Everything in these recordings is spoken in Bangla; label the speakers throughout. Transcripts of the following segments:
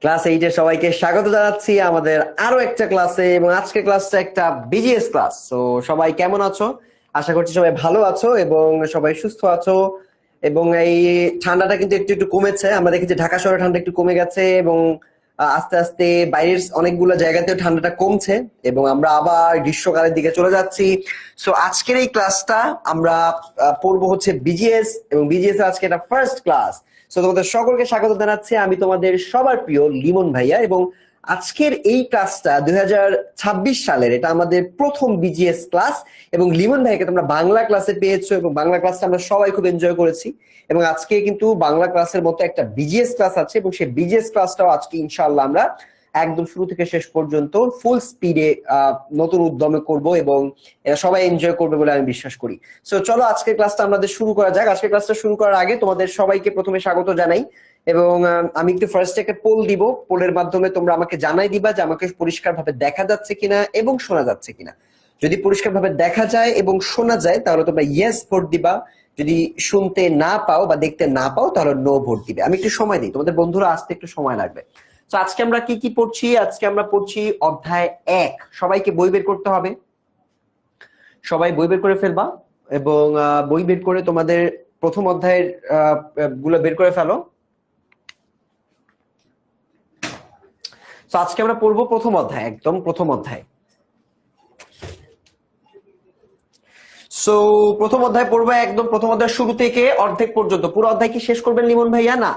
Speaker 1: ক্লাস 8 এর সবাইকে স্বাগত জানাচ্ছি আমাদের আরো একটা ক্লাসে। এবং আজকের ক্লাসটা একটা বিজিএস ক্লাস। তো সবাই কেমন আছো? আশা করছি সবাই ভালো আছো এবং সবাই সুস্থ আছো। এবং এই ঠান্ডাটা কিন্তু একটু একটু কমেছে। আমরা দেখেছি ঢাকা শহরে ঠান্ডা একটু কমে গেছে এবং আস্তে আস্তে বাইরের অনেকগুলো জায়গাতেও ঠান্ডাটা কমছে এবং আমরা আবার গ্রীষ্মকালের দিকে চলে যাচ্ছি। সো আজকের এই ক্লাসটা আমরা পড়বো হচ্ছে বিজিএস, এবং বিজিএস এর আজকে এটা ফার্স্ট ক্লাস। সো তোমাদের সকলকে স্বাগত জানাচ্ছি। আমি তোমাদের সবার প্রিয় লিমন ভাইয়া, এবং আজকের এই ক্লাসটা 2026 সালের, এটা আমাদের প্রথম বিজিএস ক্লাস। এবং লিমন ভাইকে তোমরা বাংলা ক্লাসে পেয়েছো এবং বাংলা ক্লাসটা আমরা সবাই খুব এনজয় করেছি। এবং আজকে কিন্তু বাংলা ক্লাসের মতো একটা বিজিএস ক্লাস আছে, এবং সেই বিজিএস ক্লাসটাও আজকে ইনশাআল্লাহ আমরা একদম শুরু থেকে শেষ পর্যন্ত ফুল স্পিডে নতুন উদ্যমে করব, এবং এটা সবাই এনজয় করবে বলে আমি বিশ্বাস করি। সো চলো আজকের ক্লাসটা আমাদের শুরু করা যাক। আজকের ক্লাসটা শুরু করার আগে তোমাদের সবাইকে প্রথমে স্বাগত জানাই, এবং আমি একটু ফার্স্ট একটা পোল দিব। পোলের মাধ্যমে তোমরা আমাকে জানাই দিবা যে আমাকে পরিষ্কারভাবে দেখা যাচ্ছে কিনা এবং শোনা যাচ্ছে কিনা। যদি পরিষ্কারভাবে দেখা যায় এবং শোনা যায় তাহলে তোমরা ইয়েস ভোট দিবা। যদি শুনতে না পাও বা দেখতে না পাও তাহলে নো ভোট দিবে। আমি একটু সময় দিই, তোমাদের বন্ধুরা আসতে একটু সময় লাগবে। তো আজকে আমরা কি কি পড়ছি? আজকে আমরা পড়ছি অধ্যায় 1। সবাইকে বই বের করতে হবে, সবাই বই বের করে ফেলবা, এবং বই বের করে তোমাদের প্রথম অধ্যায়ের গুলো বের করে ফেলো। তো আজকে আমরা পড়বো প্রথম অধ্যায়, একদম প্রথম অধ্যায়। সো প্রথম অধ্যায় পড়বো একদম প্রথম অধ্যায় শুরু থেকে অর্ধেক পর্যন্ত। পুরো অধ্যায় কি শেষ করবেন লিমন ভাইয়া? না,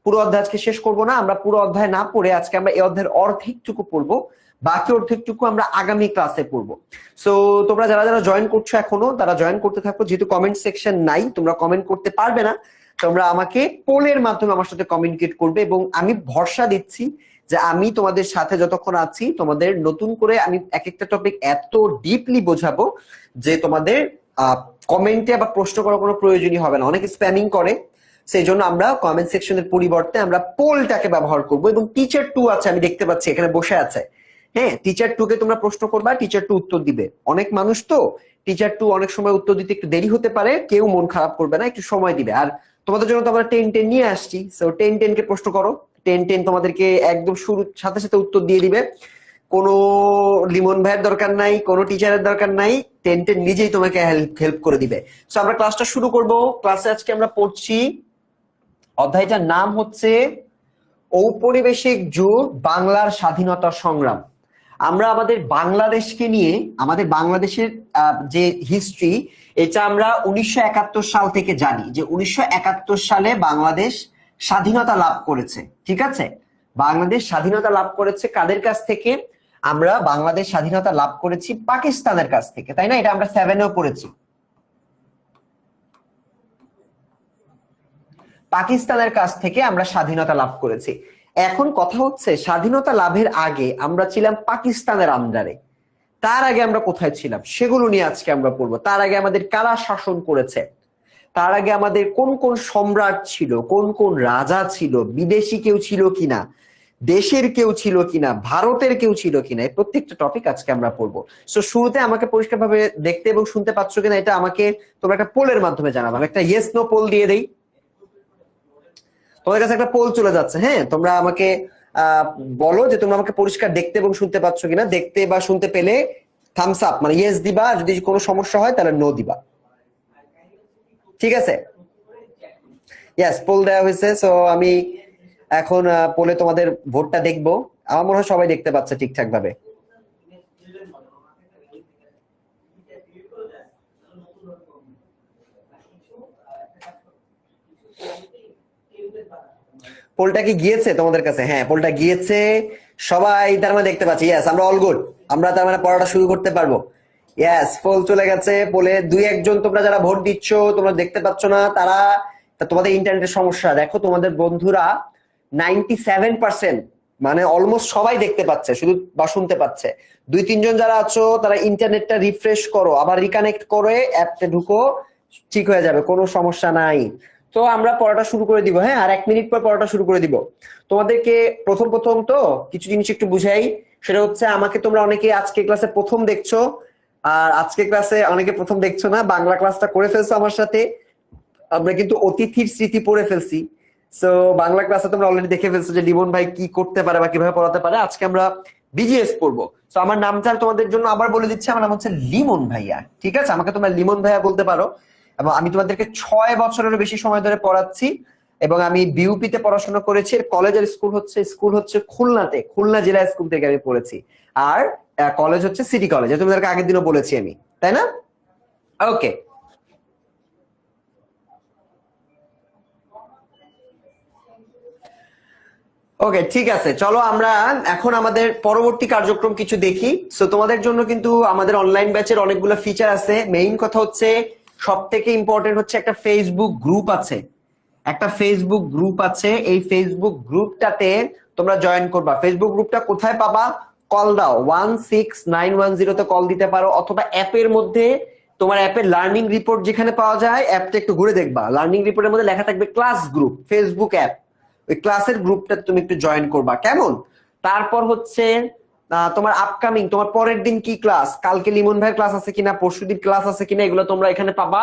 Speaker 1: পুরো অধ্যায় আজকে শেষ করবো না। আমরা পুরো অধ্যায় না পড়ে আজকে আমরা এই অধ্যায়ের অর্ধেকটুকু পড়বো, বাকি অর্ধেকটুকু আমরা আগামী ক্লাসে পড়বো। সো তোমরা যারা যারা জয়েন করছো এখনো, তারা জয়েন করতে থাকো। যেহেতু কমেন্ট সেকশন নাই, তোমরা কমেন্ট করতে পারবে না, তোমরা আমাকে পোলের মাধ্যমে আমার সাথে কমিউনিকেট করবে। এবং আমি ভরসা দিচ্ছি যে আমি তোমাদের সাথে যতক্ষণ আছি, তোমাদের নতুন করে আমি এক একটা টপিক এত ডিপলি বোঝাবো যে তোমাদের কমেন্টে আবার প্রশ্ন করার কোনো প্রয়োজনই হবে না। অনেকে স্প্যামিং করে, সেই জন্য আমরা কমেন্ট সেকশনের পরিবর্তে আমরা পোলটাকে ব্যবহার করব। এবং টিচার 2 আছে, আমি দেখতে পাচ্ছি এখানে বসে আছে। হ্যাঁ, টিচার 2 কে তোমরা প্রশ্ন করবা, টিচার 2 উত্তর দিবে। অনেক মানুষ তো, টিচার 2 অনেক সময় উত্তর দিতে একটু দেরি হতে পারে, কেউ মন খারাপ করবে না, একটু সময় দিবে। আর তোমাদের জন্য তো আমরা 10-10 নিয়ে আসছি। সো 10-10 কে প্রশ্ন করো, 10-10 তোমাদেরকে একদম শুরুর সাথে সাথে উত্তর দিয়ে দিবে। কোনো লিমন ভাইয়ের দরকার নাই, কোনো টিচারের দরকার নাই, 10-10 নিজেই তোমাকে হেল্প করে দিবে। সো আমরা ক্লাসটা শুরু করব। ক্লাসে আজকে আমরা পড়ছি, অধ্যায়টার নাম হচ্ছে ঔপনিবেশিক যুগ, বাংলার স্বাধীনতা সংগ্রাম। আমরা আমাদের বাংলাদেশকে নিয়ে, আমাদের বাংলাদেশের যে হিস্ট্রি, এটা আমরা 1971 সাল থেকে জানি যে 1971 সালে বাংলাদেশ স্বাধীনতা লাভ করেছে। ঠিক আছে, বাংলাদেশ স্বাধীনতা লাভ করেছে কাদের কাছ থেকে? আমরা বাংলাদেশ স্বাধীনতা লাভ করেছি পাকিস্তানের কাছ থেকে, তাই না? এটা আমরা 7-এও পড়েছি। পাকিস্তানের কাছ থেকে আমরা স্বাধীনতা লাভ করেছি। এখন কথা হচ্ছে, স্বাধীনতা লাভের আগে আমরা ছিলাম পাকিস্তানের আন্ডারে। তার আগে আমরা কোথায় ছিলাম সেগুলো নিয়ে আজকে আমরা পড়বো। তার আগে আমাদের কারা শাসন করেছে, তার আগে আমাদের কোন কোন সম্রাট ছিল, কোন কোন রাজা ছিল, বিদেশি কেউ ছিল কিনা, দেশের কেউ ছিল কিনা, ভারতের কেউ ছিল কিনা, এই প্রত্যেকটা টপিক আজকে আমরা পড়বো। সো শুরুতে আমাকে পরিষ্কারভাবে দেখতে এবং শুনতে পাচ্ছ কিনা এটা আমাকে তোমরা একটা পোলের মাধ্যমে জানাবো। আমি একটা ইয়েস নো পোল দিয়ে দেই। তোমাদের কাছে একটা পোল চলে যাচ্ছে। হ্যাঁ, তোমরা আমাকে বলো যে তোমরা আমাকে পরিষ্কার দেখতে এবং শুনতে পাচ্ছ কিনা। দেখতে বা শুনতে পেলে থামস আপ মানে ইয়েস দিবা, যদি কোনো সমস্যা হয় তাহলে নো দিবা। ঠিক আছে, ইয়েস, পোল দেওয়া হয়েছে। সো আমি এখন পোলে তোমাদের ভোটটা দেখবো। আমার মনে হয় সবাই দেখতে পাচ্ছে ঠিকঠাক ভাবে। পোলটা কি গিয়েছে তোমাদের কাছে? হ্যাঁ, পোলটা গিয়েছে, সবাই তার মানে দেখতে পাচ্ছি। ইয়েস, আমরা অল গুড, আমরা তার মানে পড়াটা শুরু করতে পারবো। ইয়েস, পোল চলে গেছে। পোলে 2-1 জন তোমরা যারা ভোট দিচ্ছ, তোমরা দেখতে পাচ্ছ না, তারা তোমাদের ইন্টারনেটের সমস্যা। দেখো তোমাদের বন্ধুরা 97%, মানে অলমোস্ট সবাই দেখতে পাচ্ছে শুধু বা শুনতে পাচ্ছে। 2-3 জন যারা আছো তারা ইন্টারনেটটা রিফ্রেশ করো, আবার রিকানেক্ট করে অ্যাপে ঢুকো, ঠিক হয়ে যাবে, কোনো সমস্যা নাই। তো আমরা পড়াটা শুরু করে দিব। হ্যাঁ, আর 1 মিনিট পর পড়াটা শুরু করে দিব। তোমাদেরকে প্রথম প্রথম তো কিছু জিনিস একটু বুঝাই। সেটা হচ্ছে, আমাকে তোমরা অনেকে আজকে ক্লাসে প্রথম দেখছো, আর আজকে ক্লাসে অনেকে প্রথম দেখছো না, বাংলা ক্লাসটা করে ফেলছো আমার সাথে। আমরা কিন্তু অতিথির স্মৃতি পড়ে ফেলছি, সো বাংলা ক্লাসে তোমরা অলরেডি দেখে ফেলছো যে লিমন ভাই কি করতে পারে বা কিভাবে পড়াতে পারে। আজকে আমরা বিজিএস পড়বো। তো আমার নামটা তোমাদের জন্য আবার বলে দিচ্ছি, আমার নাম হচ্ছে লিমন ভাইয়া। ঠিক আছে, আমাকে তোমরা লিমন ভাইয়া বলতে পারো। এবং আমি তোমাদেরকে 6 বছরেরও বেশি সময় ধরে পড়াচ্ছি এবং আমি বিউপিতে পড়াশোনা করেছি। কলেজের স্কুল হচ্ছে খুলনাতে, খুলনা জেলা স্কুল থেকে আমি পড়েছি। আর কলেজ হচ্ছে সিটি কলেজ, তোমাদেরকে আগের দিনও বলেছি আমি, তাই না? ওকে, ওকে, ঠিক আছে। চলো আমরা এখন আমাদের পরবর্তী কার্যক্রম কিছু দেখি। সো তোমাদের জন্য কিন্তু আমাদের অনলাইন ব্যাচের অনেকগুলো ফিচার আছে। মেইন কথা হচ্ছে, সব থেকে ইম্পর্টেন্ট হচ্ছে একটা ফেসবুক গ্রুপ আছে। একটা ফেসবুক গ্রুপ আছে, এই ফেসবুক গ্রুপটাতে তোমরা জয়েন করবা। ফেসবুক গ্রুপটা কোথায় পাবা? কল দাও, 16910 তে কল দিতে পারো, অথবা অ্যাপের মধ্যে তোমার অ্যাপের লার্নিং রিপোর্ট যেখানে পাওয়া যায়, অ্যাপটা একটু ঘুরে দেখবা, লার্নিং রিপোর্টের মধ্যে লেখা থাকবে ক্লাস গ্রুপ, ফেসবুক অ্যাপ। ওই ক্লাসের গ্রুপটা তুমি একটু জয়েন করবা, কেমন? তারপর হচ্ছে তোমার আপকামিং, তোমার পরের দিন কি ক্লাস, কালকে লিমন ভাইয়ের ক্লাস আছে কিনা, পরশুদিন ক্লাস আছে কিনা, এগুলো তোমরা এখানে পাবা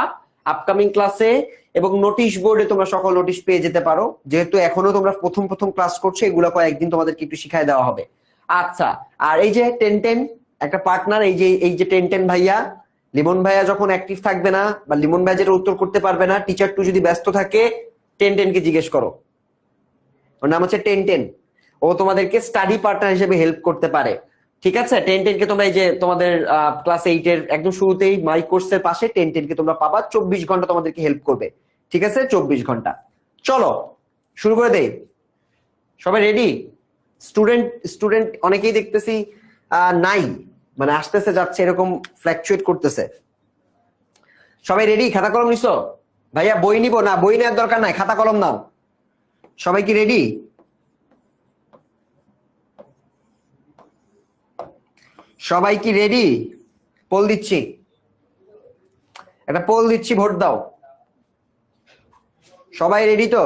Speaker 1: আপকামিং ক্লাসে। এবং নোটিশ বোর্ডে তোমরা সকল নোটিশ পেয়ে যেতে পারো, যেহেতু এখনো তোমরা প্রথম প্রথম ক্লাস করছো, এগুলো কয়েকদিন তোমাদেরকে একটু শিখাই দেওয়া হবে। আচ্ছা, আর এই যে 1010 একটা পার্টনার, এই যে 1010 ভাইয়া, লিমন ভাইয়া যখন অ্যাক্টিভ থাকবে না বা লিমন ভাইয়া যেটা উত্তর করতে পারবে না, টিচার 2 যদি ব্যস্ত থাকে, 1010 কে জিজ্ঞেস করো। ওর নাম হচ্ছে 1010। ও তোমাদেরকে স্টাডি পার্টনার হিসেবে হেল্প করতে পারে। ঠিক আছে, 1010 কে তোমরা এই যে তোমাদের ক্লাস 8 এর একদম শুরুতেই মাই কোর্সের পাশে 1010 কে তোমরা পাবা, 24 ঘন্টা তোমাদেরকে হেল্প করবে। ঠিক আছে, 24 ঘন্টা। চলো শুরু করে দেই। সবাই রেডি? স্টুডেন্ট স্টুডেন্ট অনেকেই দেখতেছি নাই, মানে আসতেছে যাচ্ছে এরকম ফ্ল্যাকচুয়েট করতেছে। সবাই রেডি? খাতা কলম নিছো? ভাইয়া বই নিব না? বই নেওয়ার দরকার নাই, খাতা কলম নাও। সবাই কি রেডি? সবাই কি রেডি? পোল দিচ্ছি, একটা পোল দিচ্ছি, ভোট দাও। সবাই রেডি তো?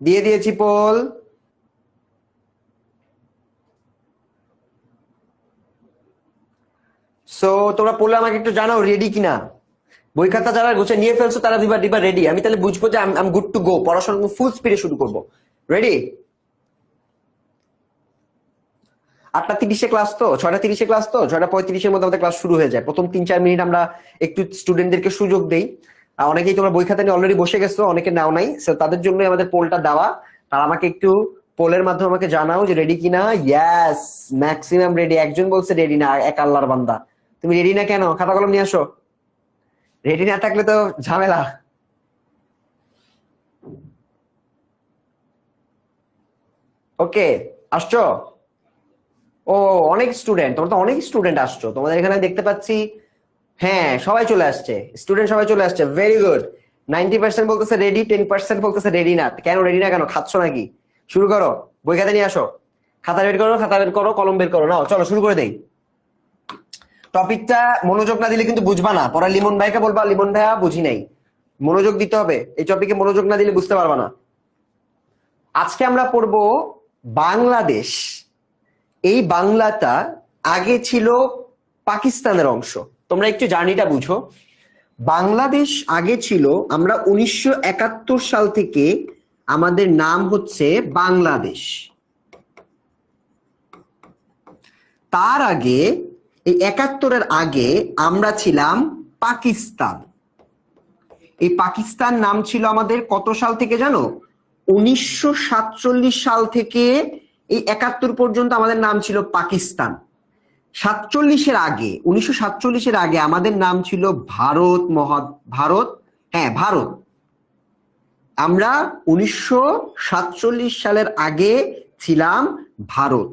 Speaker 1: দিয়ে দিয়েছি পোল। সো তোমরা পোলে আমাকে একটু জানাও রেডি কিনা। বই খাতা যারা গোছে নিয়ে ফেলছো তারা দিবা দিবা রেডি, আমি তাহলে বুঝবো যে I am good to go, পড়াশোনা ফুল স্পিডে শুরু করবো। রেডি? 8:30 ক্লাস তো, 6:30 ক্লাস তো, 6:35 মধ্যে আমাদের ক্লাস শুরু হয়ে যায়। প্রথম 3-4 মিনিট আমরা একটু স্টুডেন্টদেরকে সুযোগ দেই। অনেকেই তোমরা বই খাতা নিয়ে অলরেডি বসে গেছো, অনেকে নাও নাই, তাদের জন্য আমাদের পোলটা দেওয়া। তারা আমাকে একটু পোলের মাধ্যমে আমাকে জানাও যে রেডি কিনা। ইয়াস, ম্যাক্সিমাম রেডি। একজন বলছে রেডি না, এক আল্লাহর বান্দা। তুমি রেডি না কেন? খাতা কলম নিয়ে আসো। রেডি না থাকলে তো ঝামেলা। ওকে, আসছো? ও, অনেক স্টুডেন্ট, তোমরা তো অনেক স্টুডেন্ট আসছো, তোমাদের এখানে দেখতে পাচ্ছি। হ্যাঁ, সবাই চলে আসছে, স্টুডেন্ট সবাই চলে আসছে, ভেরি গুড। 90% বলতেছে রেডি, 10% বলতেছে রেডি না। কেন রেডি না কেন? খাচ্ছ নাকি? শুরু করো, বই খাতা নিয়ে আসো, খাতা বের করো, খাতা বের করো, কলম বের করো, নাও চলো শুরু করে দেই। টপিকটা মনোযোগ না দিলে কিন্তু বুঝবা না, পরে লিমন ভাইকে বলবা লিমন ভাইয়া বুঝি নাই। মনোযোগ দিতে হবে, এই টপিকে মনোযোগ না দিলে বুঝতে পারবা না। আজকে আমরা পড়বো বাংলাদেশ। এই বাংলাটা আগে ছিল পাকিস্তানের অংশ। তোমরা একটু জার্নিটা বুঝো। বাংলাদেশ আগে ছিল, আমরা 1971 সাল থেকে আমাদের নাম হচ্ছে বাংলাদেশ। তার আগে, এই 71-এর আগে আমরা ছিলাম পাকিস্তান। এই পাকিস্তান নাম ছিল আমাদের কত সাল থেকে জানো? 1947 সাল থেকে এই 71 পর্যন্ত আমাদের নাম ছিল পাকিস্তান। 47-এর আগে, 1947-এর আগে আমাদের নাম ছিল ভারত ভারত, হ্যাঁ ভারত। আমরা 1947 সালের আগে ছিলাম ভারত,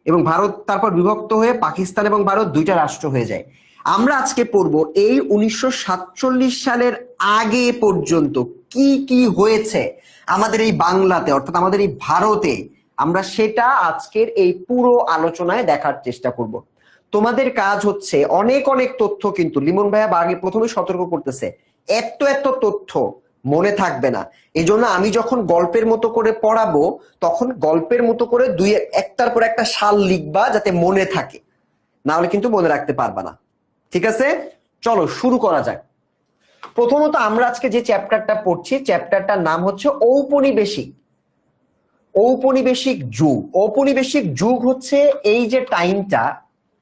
Speaker 1: এবং ভারত তারপর বিভক্ত হয়ে পাকিস্তান এবং ভারত দুইটা রাষ্ট্র হয়ে যায়। আমরা আজকে পড়বো এই 1947 সালের আগে পর্যন্ত কি কি হয়েছে আমাদের এই বাংলাতে, অর্থাৎ আমাদের এই ভারতে, আমরা সেটা আজকের এই পুরো আলোচনায় দেখার চেষ্টা করব। তোমাদের কাজ হচ্ছে, অনেক অনেক তথ্য কিন্তু লিমন ভাইয়া আগে প্রথমে সতর্ক করতেছে, এত এত তথ্য মনে থাকবে না। এজন্য আমি যখন গল্পের মতো করে পড়াবো, তখন গল্পের মতো করে একটার পর একটা সাল লিখবা যাতে মনে থাকে, না হলে কিন্তু মনে রাখতে পারবা না। ঠিক আছে, চলো শুরু করা যাক। প্রথমত আমরা আজকে যে চ্যাপ্টারটা পড়ছি, চ্যাপ্টারটার নাম হচ্ছে ঔপনিবেশিক। ঔপনিবেশিক যুগ। ঔপনিবেশিক যুগ হচ্ছে এই যে টাইমটা,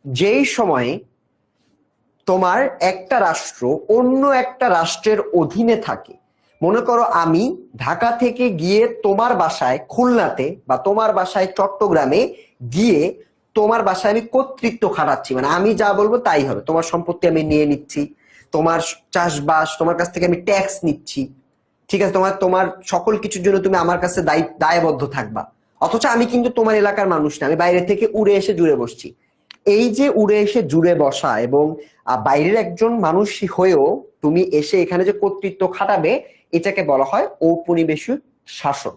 Speaker 1: যেই সময়ে তোমার একটা রাষ্ট্র অন্য একটা রাষ্ট্রের অধীনে থাকে। মনে করো আমি ঢাকা থেকে গিয়ে তোমার বাসায় খুলনাতে বা তোমার বাসায় চট্টগ্রামে গিয়ে তোমার বাসায় আমি কর্তৃত্ব খাটাচ্ছি, মানে আমি যা বলবো তাই হবে। তোমার সম্পত্তি আমি নিয়ে নিচ্ছি, তোমার চাষবাস তোমার কাছ থেকে আমি ট্যাক্স নিচ্ছি, ঠিক আছে, তোমার সকল কিছুর জন্য তুমি আমার কাছে দায়বদ্ধ থাকবা। অথচ আমি কিন্তু তোমার এলাকার মানুষ না, আমি বাইরে থেকে উড়ে এসে জুড়ে বসছি। এই যে উড়ে এসে জুড়ে বসা এবং বাইরের একজন মানুষ হয়েও তুমি এসে এখানে যে কর্তৃত্ব খাটাবে, এটাকে বলা হয় ঔপনিবেশিক শাসন,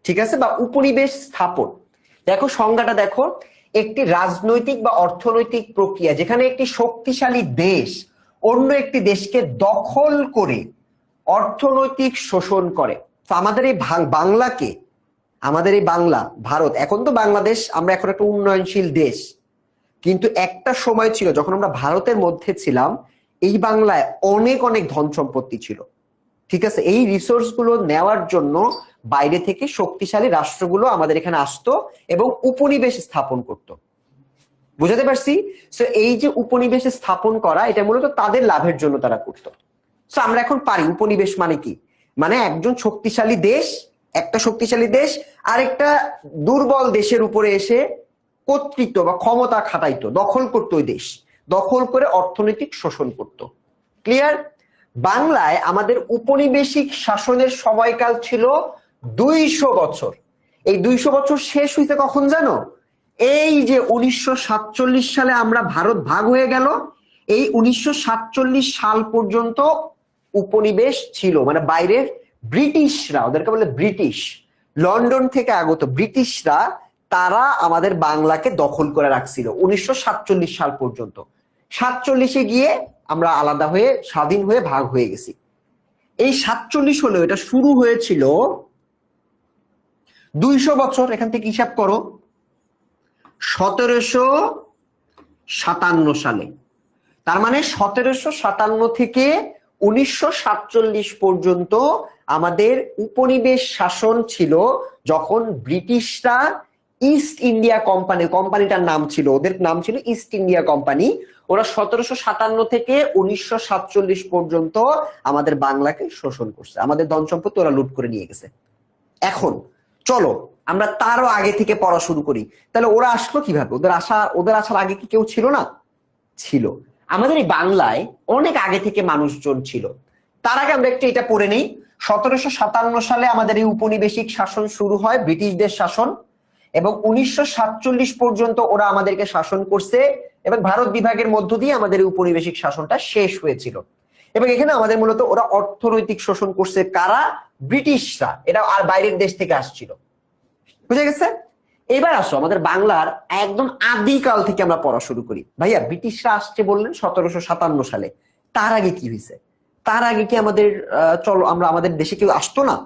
Speaker 1: ঠিক আছে, বা উপনিবেশ স্থাপন। দেখো সংজ্ঞাটা দেখো, একটি রাজনৈতিক বা অর্থনৈতিক প্রক্রিয়া যেখানে একটি শক্তিশালী দেশ অন্য একটি দেশকে দখল করে অর্থনৈতিক শোষণ করে। তো আমাদের এই বাংলাকে, আমাদের এই বাংলা ভারত, এখন তো বাংলাদেশ আমরা এখন একটা উন্নয়নশীল দেশ, কিন্তু একটা সময় ছিল যখন আমরা ভারতের মধ্যে ছিলাম, এই বাংলায় অনেক অনেক ধন সম্পত্তি ছিল, ঠিক আছে। এই রিসোর্স গুলো নেওয়ার জন্য বাইরে থেকে শক্তিশালী রাষ্ট্রগুলো আমাদের এখানে আসতো এবং উপনিবেশ স্থাপন করত। বুঝাতে পারছি? সো এই যে উপনিবেশ স্থাপন করা, এটা মূলত তাদের লাভের জন্য তারা করত। সো আমরা এখন পারি উপনিবেশ মানে কি, মানে একজন শক্তিশালী দেশ, একটা শক্তিশালী দেশ আরেকটা দুর্বল দেশের উপরে এসে কর্তৃত্ব বা ক্ষমতা খাটাইতো, দখল করতো, ওই দেশ দখল করে অর্থনৈতিক শোষণ করত। ক্লিয়ার? বাংলায় আমাদের উপনিবেশিক শাসনের সময়কাল ছিল 200 বছর। এই 200 বছর শেষ হইতে কখন জানো? এই যে 1947 সালে আমরা ভারত ভাগ হয়ে গেল, এই 1947 সাল পর্যন্ত উপনিবেশ ছিল, মানে বাইরের ব্রিটিশরা, ওদেরকে বলে ব্রিটিশ, লন্ডন থেকে আগত ব্রিটিশরা, তারা আমাদের বাংলাকে দখল করে রাখছিল 1947 সাল পর্যন্ত। 47-এ গিয়ে আমরা আলাদা হয়ে স্বাধীন হয়ে ভাগ হয়ে গেছি। এই 47 হলেও এটা শুরু হয়েছিল 200 বছর, এখান থেকে হিসাব করো, 1757 সালে। তার মানে 1757 থেকে 1947 পর্যন্ত আমাদের উপনিবেশ শাসন ছিল, যখন ব্রিটিশরা ইস্ট ইন্ডিয়া কোম্পানি, কোম্পানিটার নাম ছিল, ওদের নাম ছিল ইস্ট ইন্ডিয়া কোম্পানি, ওরা 1757 থেকে 1947 পর্যন্ত আমাদের বাংলাকে শোষণ করছে, আমাদের ধন সম্পত্তি ওরা লুট করে নিয়ে গেছে। এখন চলো আমরা তারও আগে থেকে পড়া শুরু করি। তাহলে ওরা আসলো কিভাবে? ওদের আসার আগে কি কেউ ছিল না? ছিল। আমাদের এই বাংলায় অনেক আগে থেকে মানুষজন ছিল। তার আগে আমরা একটু এটা পড়ে নেই। 1757 সালে আমাদের এই উপনিবেশিক শাসন শুরু হয়, ব্রিটিশদের শাসন, এবং 1947 পর্যন্ত ওরা আমাদেরকে শাসন করছে, এবং ভারত বিভাগের মধ্য দিয়ে আমাদের এই উপনিবেশিক শাসনটা শেষ হয়েছিল। এবং এখানে আমাদের মূলত ওরা অর্থনৈতিক শোষণ করছে, কারা? ব্রিটিশরা। এটা আর বাইরের দেশ থেকে আসছিল। বুঝে গেছে? এবার আসো আমাদের বাংলার একদম আদিকাল থেকে আমরা পড়া শুরু করি। ভাইয়া ব্রিটিশরা আসছে বললেন 1757 সালে, তার আগে কি হয়েছে? তার আগে কি আমাদের চলো আমরা আমাদের দেশে কেউ আসতো না?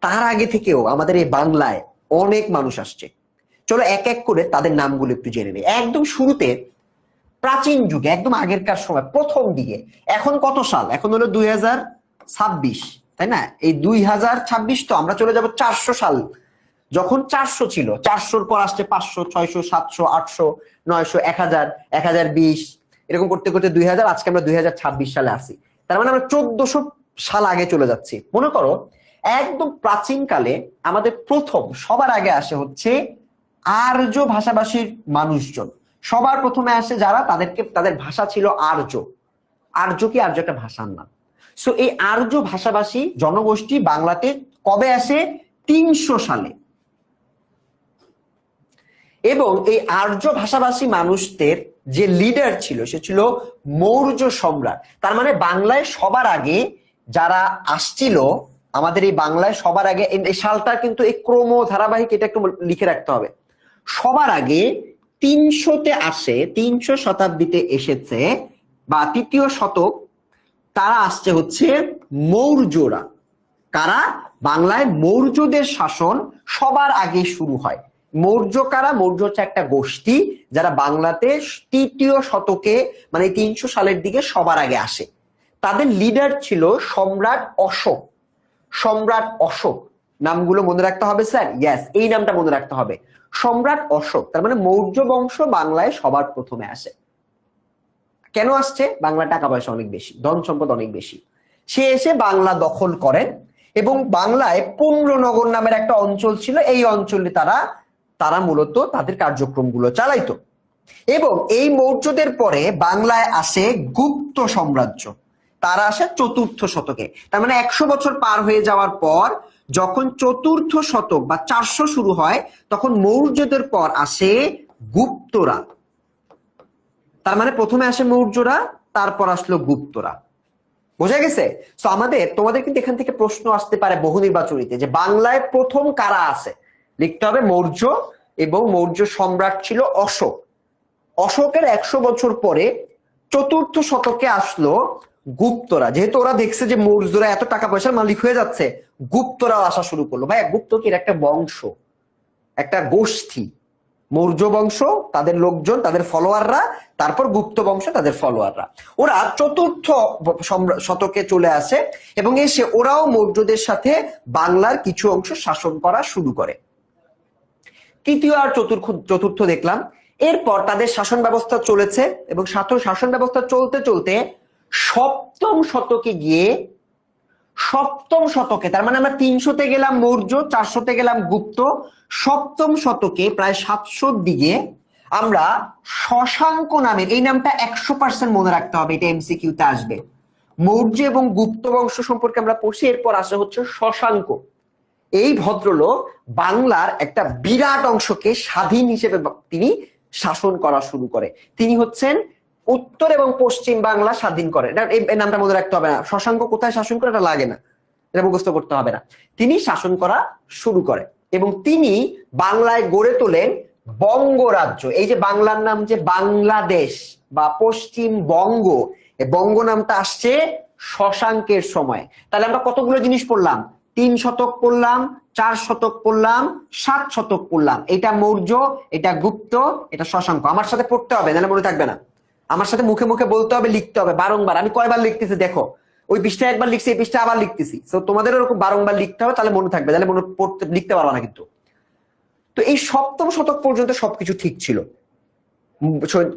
Speaker 1: তার আগে থেকেও আমাদের এই বাংলায় অনেক মানুষ আসছে। চলো এক এক করে তাদের নামগুলো একটু জেনে নেই। একদম শুরুতে প্রাচীন যুগে, একদম আগেরকার সময়, প্রথম দিকে, এখন কত সাল? এখন হলো 2026, তাই না? এই 2026 তো আমরা চলে যাব 400 সাল। যখন 400 ছিল, 400-র পর আসছে 500, 600, 700, 800, 900, 1000, 1020, এরকম করতে করতে 2000, আজকে আমরা 2026 সালে আসি। তার মানে আমরা 1400 সাল আগে চলে যাচ্ছি। মনে করো একদম প্রাচীন কালে আমাদের প্রথম সবার আগে আসে হচ্ছে আর্য ভাষাভাষীর মানুষজন। সবার প্রথমে আসে যারা, তাদের ভাষা ছিল আর্য। আর্য কি? আর্য একটা ভাষার নাম। সো এই আর্য ভাষাভাষী জনগোষ্ঠী বাংলাতে কবে আসে? 300 সালে। এবং এই আর্য ভাষাভাষী মানুষদের যে লিডার ছিল, সে ছিল মৌর্য সম্রাট। তার মানে বাংলায় সবার আগে যারা আসছিল, আমাদের এই বাংলায় সবার আগে, এই সালটা কিন্তু এই ক্রম ধারাবাহিক, এটা একটু লিখে রাখতে হবে। সবার আগে 300-তে আসে, 300 শতাব্দীতে এসেছে, বা 3য় শতক, তারা আসছে হচ্ছে মৌর্যরা। কারা? বাংলায় মৌর্যদের শাসন সবার আগে শুরু হয়। মৌর্য কারা? মৌর্য হচ্ছে একটা গোষ্ঠী যারা বাংলাতে ৩য় শতকে মানে ৩০০ সালের দিকে সবার আগে আসে। তাদের লিডার ছিল সম্রাট অশোক। সম্রাট অশোক নামগুলো মনে রাখতে হবে স্যার। ইয়েস, এই নামটা মনে রাখতে হবে, সম্রাট অশোক। তার মানে মৌর্য বংশ বাংলায় সবার প্রথমে আসে। কেন আসছে? বাংলা টাকা পয়সা অনেক বেশি, ধন সম্পদ অনেক বেশি। সে এসে বাংলা দখল করেন এবং বাংলায় পুণ্ড্রনগর নামের একটা অঞ্চল ছিল, এই অঞ্চলে তারা মূলত তাদের কার্যক্রমগুলো চালাইতো। এবং এই মৌর্যদের পরে বাংলায় আসে গুপ্ত সাম্রাজ্য। তারা আসে ৪র্থ শতকে। তার মানে ১০০ বছর পার হয়ে যাওয়ার পর যখন ৪র্থ শতক বা ৪০০ শুরু হয়, তখন মৌর্যদের পর আসে গুপ্তরা। তার মানে প্রথমে আসে মৌর্যরা, তারপর আসলো গুপ্তরা। বোঝা গেছে? তো তোমাদের কিন্তু এখান থেকে প্রশ্ন আসতে পারে বহু নির্বাচনীতে যে বাংলায় প্রথম কারা আছে। লিখতে হবে মৌর্য, এবং মৌর্য সম্রাট ছিল অশোক। অশোকের ১০০ বছর পরে ৪র্থ শতকে আসলো গুপ্তরা। যেহেতু ওরা দেখছে যে মৌর্যরা এত টাকা পয়সার মালিক হয়ে যাচ্ছে, গুপ্তরাও আসা শুরু করলো। ভাই, গুপ্ত কি একটা বংশ, একটা গোষ্ঠী। মৌর্য বংশ, তাদের লোকজন, তাদের ফলোয়াররা, তারপর গুপ্ত বংশ, তাদের ফলোয়াররা। ওরা ৪র্থ শতকে চলে আসে এবং এসে ওরাও মৌর্যদের সাথে বাংলার কিছু অংশ শাসন করা শুরু করে। তৃতীয় আর চতুর্থ দেখলাম। এরপর তাদের শাসন ব্যবস্থা চলেছে এবং শাসন ব্যবস্থা চলতে চলতে ৭ম শতকে গিয়ে, ৭ম শতকে, তার মানে আমরা ৩০০তে গেলাম মৌর্য, ৪০০তে গেলাম গুপ্ত, ৭ম শতকে প্রায় ৭০০র দিকে আমরা শশাঙ্ক নামের, এই নামটা ১০০% মনে রাখতে হবে, এটা এমসিকিউতে আসবে। মৌর্য এবং গুপ্ত বংশ সম্পর্কে আমরা পড়ছি। এরপর আসে হচ্ছে শশাঙ্ক। এই ভদ্রলোক বাংলার একটা বিরাট অংশকে স্বাধীন হিসেবে তিনি শাসন করা শুরু করে। তিনি হচ্ছেন উত্তর এবং পশ্চিম বাংলা স্বাধীন করে। এই নামটা মনে রাখতে হবে না। শশাঙ্ক কোথায় শাসন করে এটা লাগে না, এটা মুখস্থ করতে হবে না। তিনি শাসন করা শুরু করে এবং তিনি বাংলায় গড়ে তোলেন বঙ্গরাজ্য। এই যে বাংলার নাম যে বাংলাদেশ বা পশ্চিমবঙ্গ, এই বঙ্গ নামটা আসছে শশাঙ্কের সময়। তাহলে আমরা কতগুলো জিনিস পড়লাম? ৩ শতক পড়লাম, ৪ শতক পড়লাম, ৭ শতক পড়লাম। এটা মৌর্য, এটা গুপ্ত, এটা শশাঙ্ক। আমার সাথে পড়তে হবে, নাহলে মনে থাকবে না। আমার সাথে মুখে মুখে বলতে হবে, লিখতে হবে বারংবার। আমি কয়বার লিখতেছি দেখো, ওই পৃষ্ঠায় একবার লিখছি, এই পৃষ্ঠায় আবার লিখতেছি। তো তোমাদের এরকম বারংবার লিখতে হবে, তাহলে মনে থাকবে, তাহলে মনে পড়তে লিখতে পারবা না কিন্তু। তো এই ৭ম শতক পর্যন্ত সবকিছু ঠিক ছিল।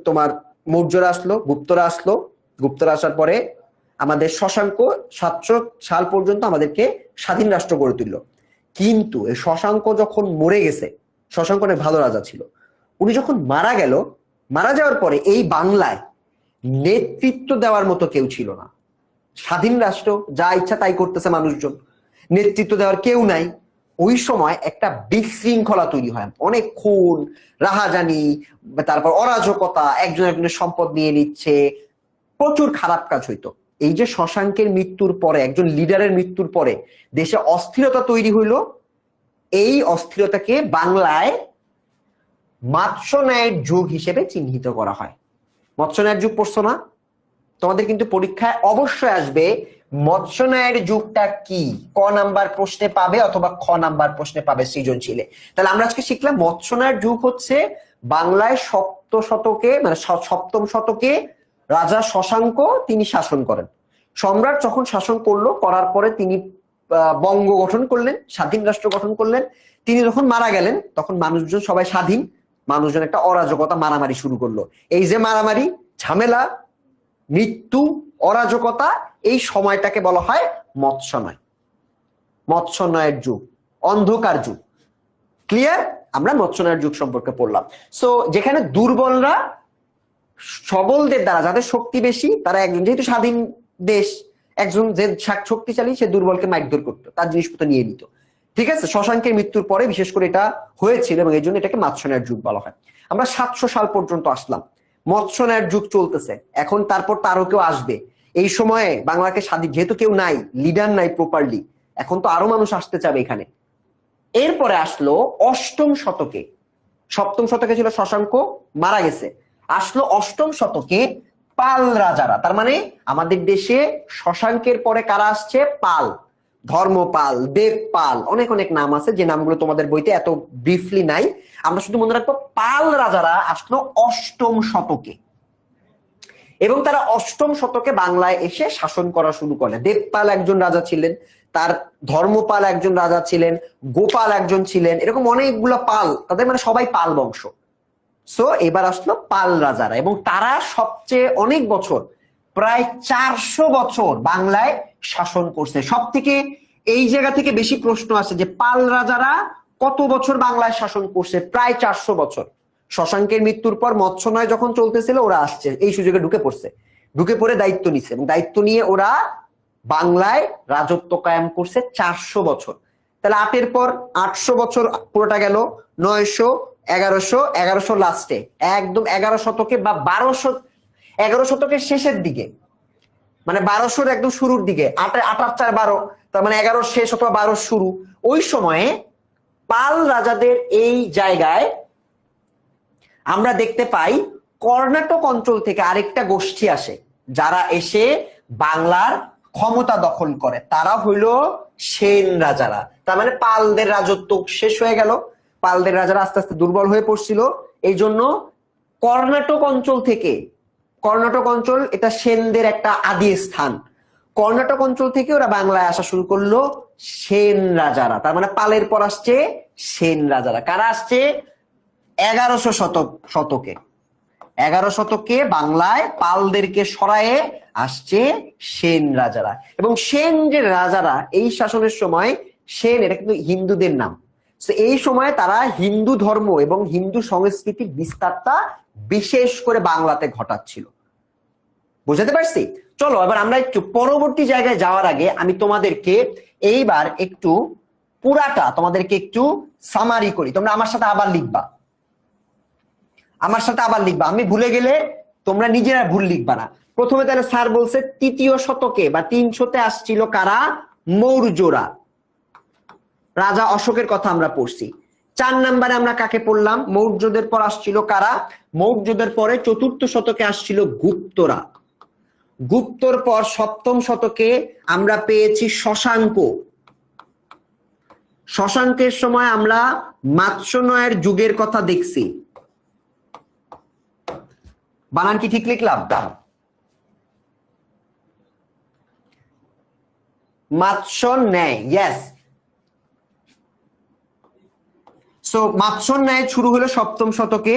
Speaker 1: তোমার মৌর্যরা আসলো, গুপ্তরা আসলো, গুপ্তরা আসার পরে আমাদের শশাঙ্ক ৭০০ সাল পর্যন্ত আমাদেরকে স্বাধীন রাষ্ট্র গড়ে তুললো। কিন্তু এই শশাঙ্ক যখন মরে গেছে, শশাঙ্ক অনেক ভালো রাজা ছিল, উনি যখন মারা গেল, মারা যাওয়ার পরে এই বাংলায় নেতৃত্ব দেওয়ার মতো কেউ ছিল না। স্বাধীন রাষ্ট্র, যা ইচ্ছা তাই করতেছে মানুষজন, নেতৃত্ব দেওয়ার কেউ নাই। ওই সময় একটা বিশৃঙ্খলা তৈরি হয়, অনেক খুন, রাহাজানি, তারপর অরাজকতা, একজন একজনের সম্পদ নিয়ে নিচ্ছে, প্রচুর খারাপ কাজ হইতো। এই যে শশাঙ্কের মৃত্যুর পরে, একজন লিডারের মৃত্যুর পরে দেশে অস্থিরতা তৈরি হইল। এই অস্থিরতাকে বাংলায় মৎস্যন্যায়ের যুগ হিসেবে চিহ্নিত করা হয়। মৎস্যন্যায়ের যুগ পড়ছো না? তোমাদের কিন্তু পরীক্ষায় অবশ্যই আসবে মৎস্যন্যায়ের যুগটা কি, ক নাম্বার প্রশ্নে পাবে অথবা খ নাম্বার প্রশ্নে পাবে সৃজনশীলে। তাহলে আমরা আজকে শিখলাম মৎস্যন্যায়ের যুগ হচ্ছে বাংলায় ৭ম শতকে, মানে ৭ম শতকে রাজা শশাঙ্ক তিনি শাসন করেন। সম্রাট যখন শাসন করলো, করার পরে তিনি বঙ্গ গঠন করলেন, স্বাধীন রাষ্ট্র গঠন করলেন। তিনি যখন মারা গেলেন, তখন মানুষজন সবাই স্বাধীন, মানুষজন একটা অরাজকতা, মারামারি শুরু করলো। এই যে মারামারি, ঝামেলা, মৃত্যু, অরাজকতা, এই সময়টাকে বলা হয় মৎস্যন্যায়। মৎস্যন্যায়ের যুগ, অন্ধকার যুগ। ক্লিয়ার? আমরা মৎস্যন্যায়ের যুগ সম্পর্কে পড়লাম। সো যেখানে দুর্বলরা সবলদের দ্বারা, যাদের শক্তি বেশি, তারা একজন, যেহেতু স্বাধীন দেশ, একজন যে শক্তিশালী সে দুর্বলকে মারধর করতো, তার জিনিসপত্র নিয়ে নিত। ঠিক আছে? শশাঙ্কের মৃত্যুর পরে বিশেষ করে এটা হয়েছিল এবং এই জন্য এটাকে মৎস্যন্যায়ের যুগ বলা হয়। আমরা ৭০০ সাল পর্যন্ত আসলাম, মৎস্যন্যায়ের যুগ চলতেছে। এখন তারপর তো আরো কেউ আসবে। এই সময়ে বাংলাকে স্বাধীন, যেহেতু কেউ নাই, লিডার নাই প্রপারলি, এখন তো আরো মানুষ আসতে চাবে এখানে। এরপরে আসলো ৮ম শতকে। ৭ম শতকে ছিল শশাঙ্ক, মারা গেছে। আসলো ৮ম শতকে পাল রাজারা। তার মানে আমাদের দেশে শশাঙ্কের পরে কারা আসছে? পাল। ধর্মপাল, দেবপাল, অনেক অনেক নাম আছে যে নামগুলো তোমাদের বইতে এত ব্রিফলি নাই। আমরা শুধু মনে রাখবো পাল রাজারা আসলো অষ্টম শতকে এবং তারা অষ্টম শতকে বাংলায় এসে শাসন করা শুরু করে। দেবপাল একজন রাজা ছিলেন, তার ধর্মপাল একজন রাজা ছিলেন, গোপাল একজন ছিলেন, এরকম অনেকগুলো পাল, তাদের মানে সবাই পাল বংশ। সো এবার আসলো পাল রাজারা এবং তারা সবচেয়ে অনেক বছর, প্রায় 400 বছর বাংলায় শাসন করছে। সব থেকে এই জায়গা থেকে বেশি প্রশ্ন আসে যে পাল রাজারা কত বছর বাংলায় শাসন করছে? প্রায় 400 বছর। শশাঙ্কের মৃত্যুর পর মৎস্যনয় যখন চলতেছিল ওরা আসছে, এই সুযোগে ঢুকে পড়ছে, ঢুকে পড়ে দায়িত্ব নিচ্ছে এবং দায়িত্ব নিয়ে ওরা বাংলায় রাজত্ব কায়েম করছে 400 বছর। তাহলে 8-এর পর 800 বছর পুরোটা গেল, 900, 1100, 1100 লাস্টে একদম 11 শতকে বা 11 শতকের শেষের দিকে, মানে 1200-র একদম শুরুর দিকে, 8 আর 4 12, তার মানে 11 শেষ অথবা 12 শুরু। ওই সময়ে পাল রাজাদের এই জায়গায় আমরা দেখতে পাই কর্ণাটক অঞ্চল থেকে আরেকটা গোষ্ঠী আসে, যারা এসে বাংলার ক্ষমতা দখল করে। তারা হইল সেন রাজারা। তার মানে পালদের রাজত্ব শেষ হয়ে গেল, পালদের রাজারা আস্তে আস্তে দুর্বল হয়ে পড়ছিল। এই জন্য কর্ণাটক অঞ্চল থেকে, কর্ণাটক অঞ্চল এটা সেনদের একটা আদি স্থান, কর্ণাটক অঞ্চল থেকে ওরা বাংলায় আসা শুরু করলো সেন রাজারা। তার মানে পালের পর আসছে সেন রাজারা। কারা আসছে? 1100 শতকে, 11 শতকে বাংলায় পালদেরকে সরায়ে আসছে সেন রাজারা। এবং সেন যে রাজারা এই শাসনের সময়, সেন এটা কিন্তু হিন্দুদের নাম, এই সময় তারা হিন্দু ধর্ম এবং হিন্দু সংস্কৃতির বিস্তারটা বিশেষ করে বাংলাতে ঘটাচ্ছিল। বুঝতে পারছি? চলো এবার আমরা একটু পরবর্তী জায়গায় যাওয়ার আগে আমি তোমাদেরকে এইবার একটু পুরাটা তোমাদেরকে একটু সামারি করি। তোমরা আমার সাথে আবার লিখবা, আমার সাথে আবার লিখবা, আমি ভুলে গেলে তোমরা নিজেরা ভুল লিখবা না। প্রথমে তাহলে স্যার বলছে 3য় শতকে বা 300-তে আসছিল কারা? মৌর্যরা, রাজা অশোকের কথা আমরা পড়ছি। 4 নম্বরে আমরা কাকে পড়লাম? মৌর্যদের পর আসছিল কারা? মৌর্যদের পরে 4র্থ শতকে আসছিল গুপ্তরা। গুপ্তর পর 7ম শতকে আমরা পেয়েছি শশাঙ্ক। শশাঙ্কের সময় আমরা মাৎস্যনয়ের যুগের কথা দেখছি। বানান কি ঠিক লিখলাম? মাৎস্যন্যায়, ইয়েস। সো মাৎস্যন্যায় শুরু হলো 7ম শতকে।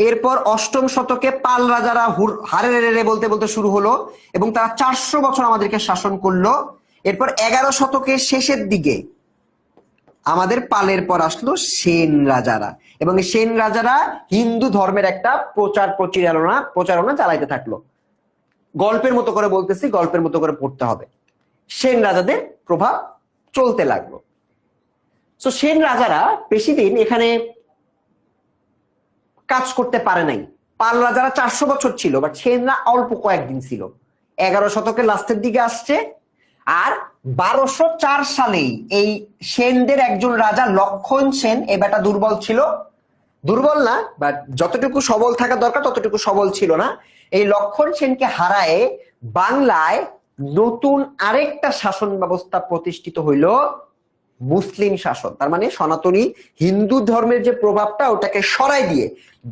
Speaker 1: এরপর 8ম শতকে পাল রাজারা হারে বলতে বলতে শুরু হলো এবং তারা 400 বছর আমাদেরকে শাসন করলো। এরপর 11 শতকের শেষের দিকে আমাদের পালের পর আসলো সেন রাজারা এবং সেন রাজারা হিন্দু ধর্মের একটা প্রচারণা চালাইতে থাকলো। গল্পের মতো করে বলতেছি, গল্পের মতো করে পড়তে হবে। সেন রাজাদের প্রভাব চলতে লাগলো। তো সেন রাজারা বেশি দিন এখানে কাজ করতে পারে নাই। পাল রাজারা 400 বছর ছিল, বাট সেনরা অল্প কয়েকদিন ছিল। 11 শতকের লাস্টের দিকে আসছে। আর 1204 সালেই এই সেনদের একজন রাজা লক্ষণ সেন, এ বেটা দুর্বল ছিল, দুর্বল না বাট যতটুকু সবল থাকা দরকার ততটুকু সবল ছিল না। এই লক্ষণ সেনকে হারায়ে বাংলায় নতুন আরেকটা শাসন ব্যবস্থা প্রতিষ্ঠিত হইল, মুসলিম শাসন। তার মানে সনাতনী হিন্দু ধর্মের যে প্রভাবটা ওটাকে সরাই দিয়ে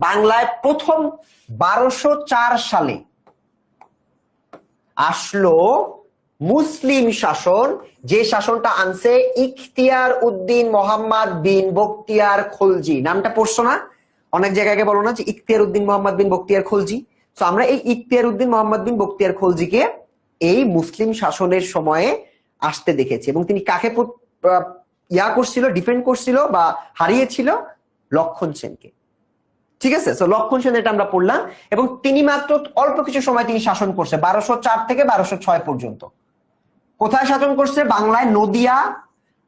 Speaker 1: বাংলায় প্রথম 1204 সালে আসলো মুসলিম শাসন, যে শাসনটা আনছে ইখতিয়ার উদ্দিন মোহাম্মদ বিন বখতিয়ার খলজি। নামটা পড়ছো না? অনেক জায়গায় বলো না যে ইখতিয়ার উদ্দিন মোহাম্মদ বিন বখতিয়ার খলজি। তো আমরা এই ইখতিয়ার উদ্দিন মোহাম্মদ বিন বখতিয়ার খলজিকে এই মুসলিম শাসনের সময়ে আসতে দেখেছি। এবং তিনি কাকে করছিল, ডিফেন্ড করছিল বা হারিয়েছিল? লক্ষণ সেনকে। ঠিক আছে, তো লক্ষণ সেন এটা আমরা পড়লাম। এবং তিনি মাত্র অল্প কিছু সময় তিনি শাসন করছে, 1204 থেকে 1206 পর্যন্ত। কোথায় শাসন করছে? বাংলায়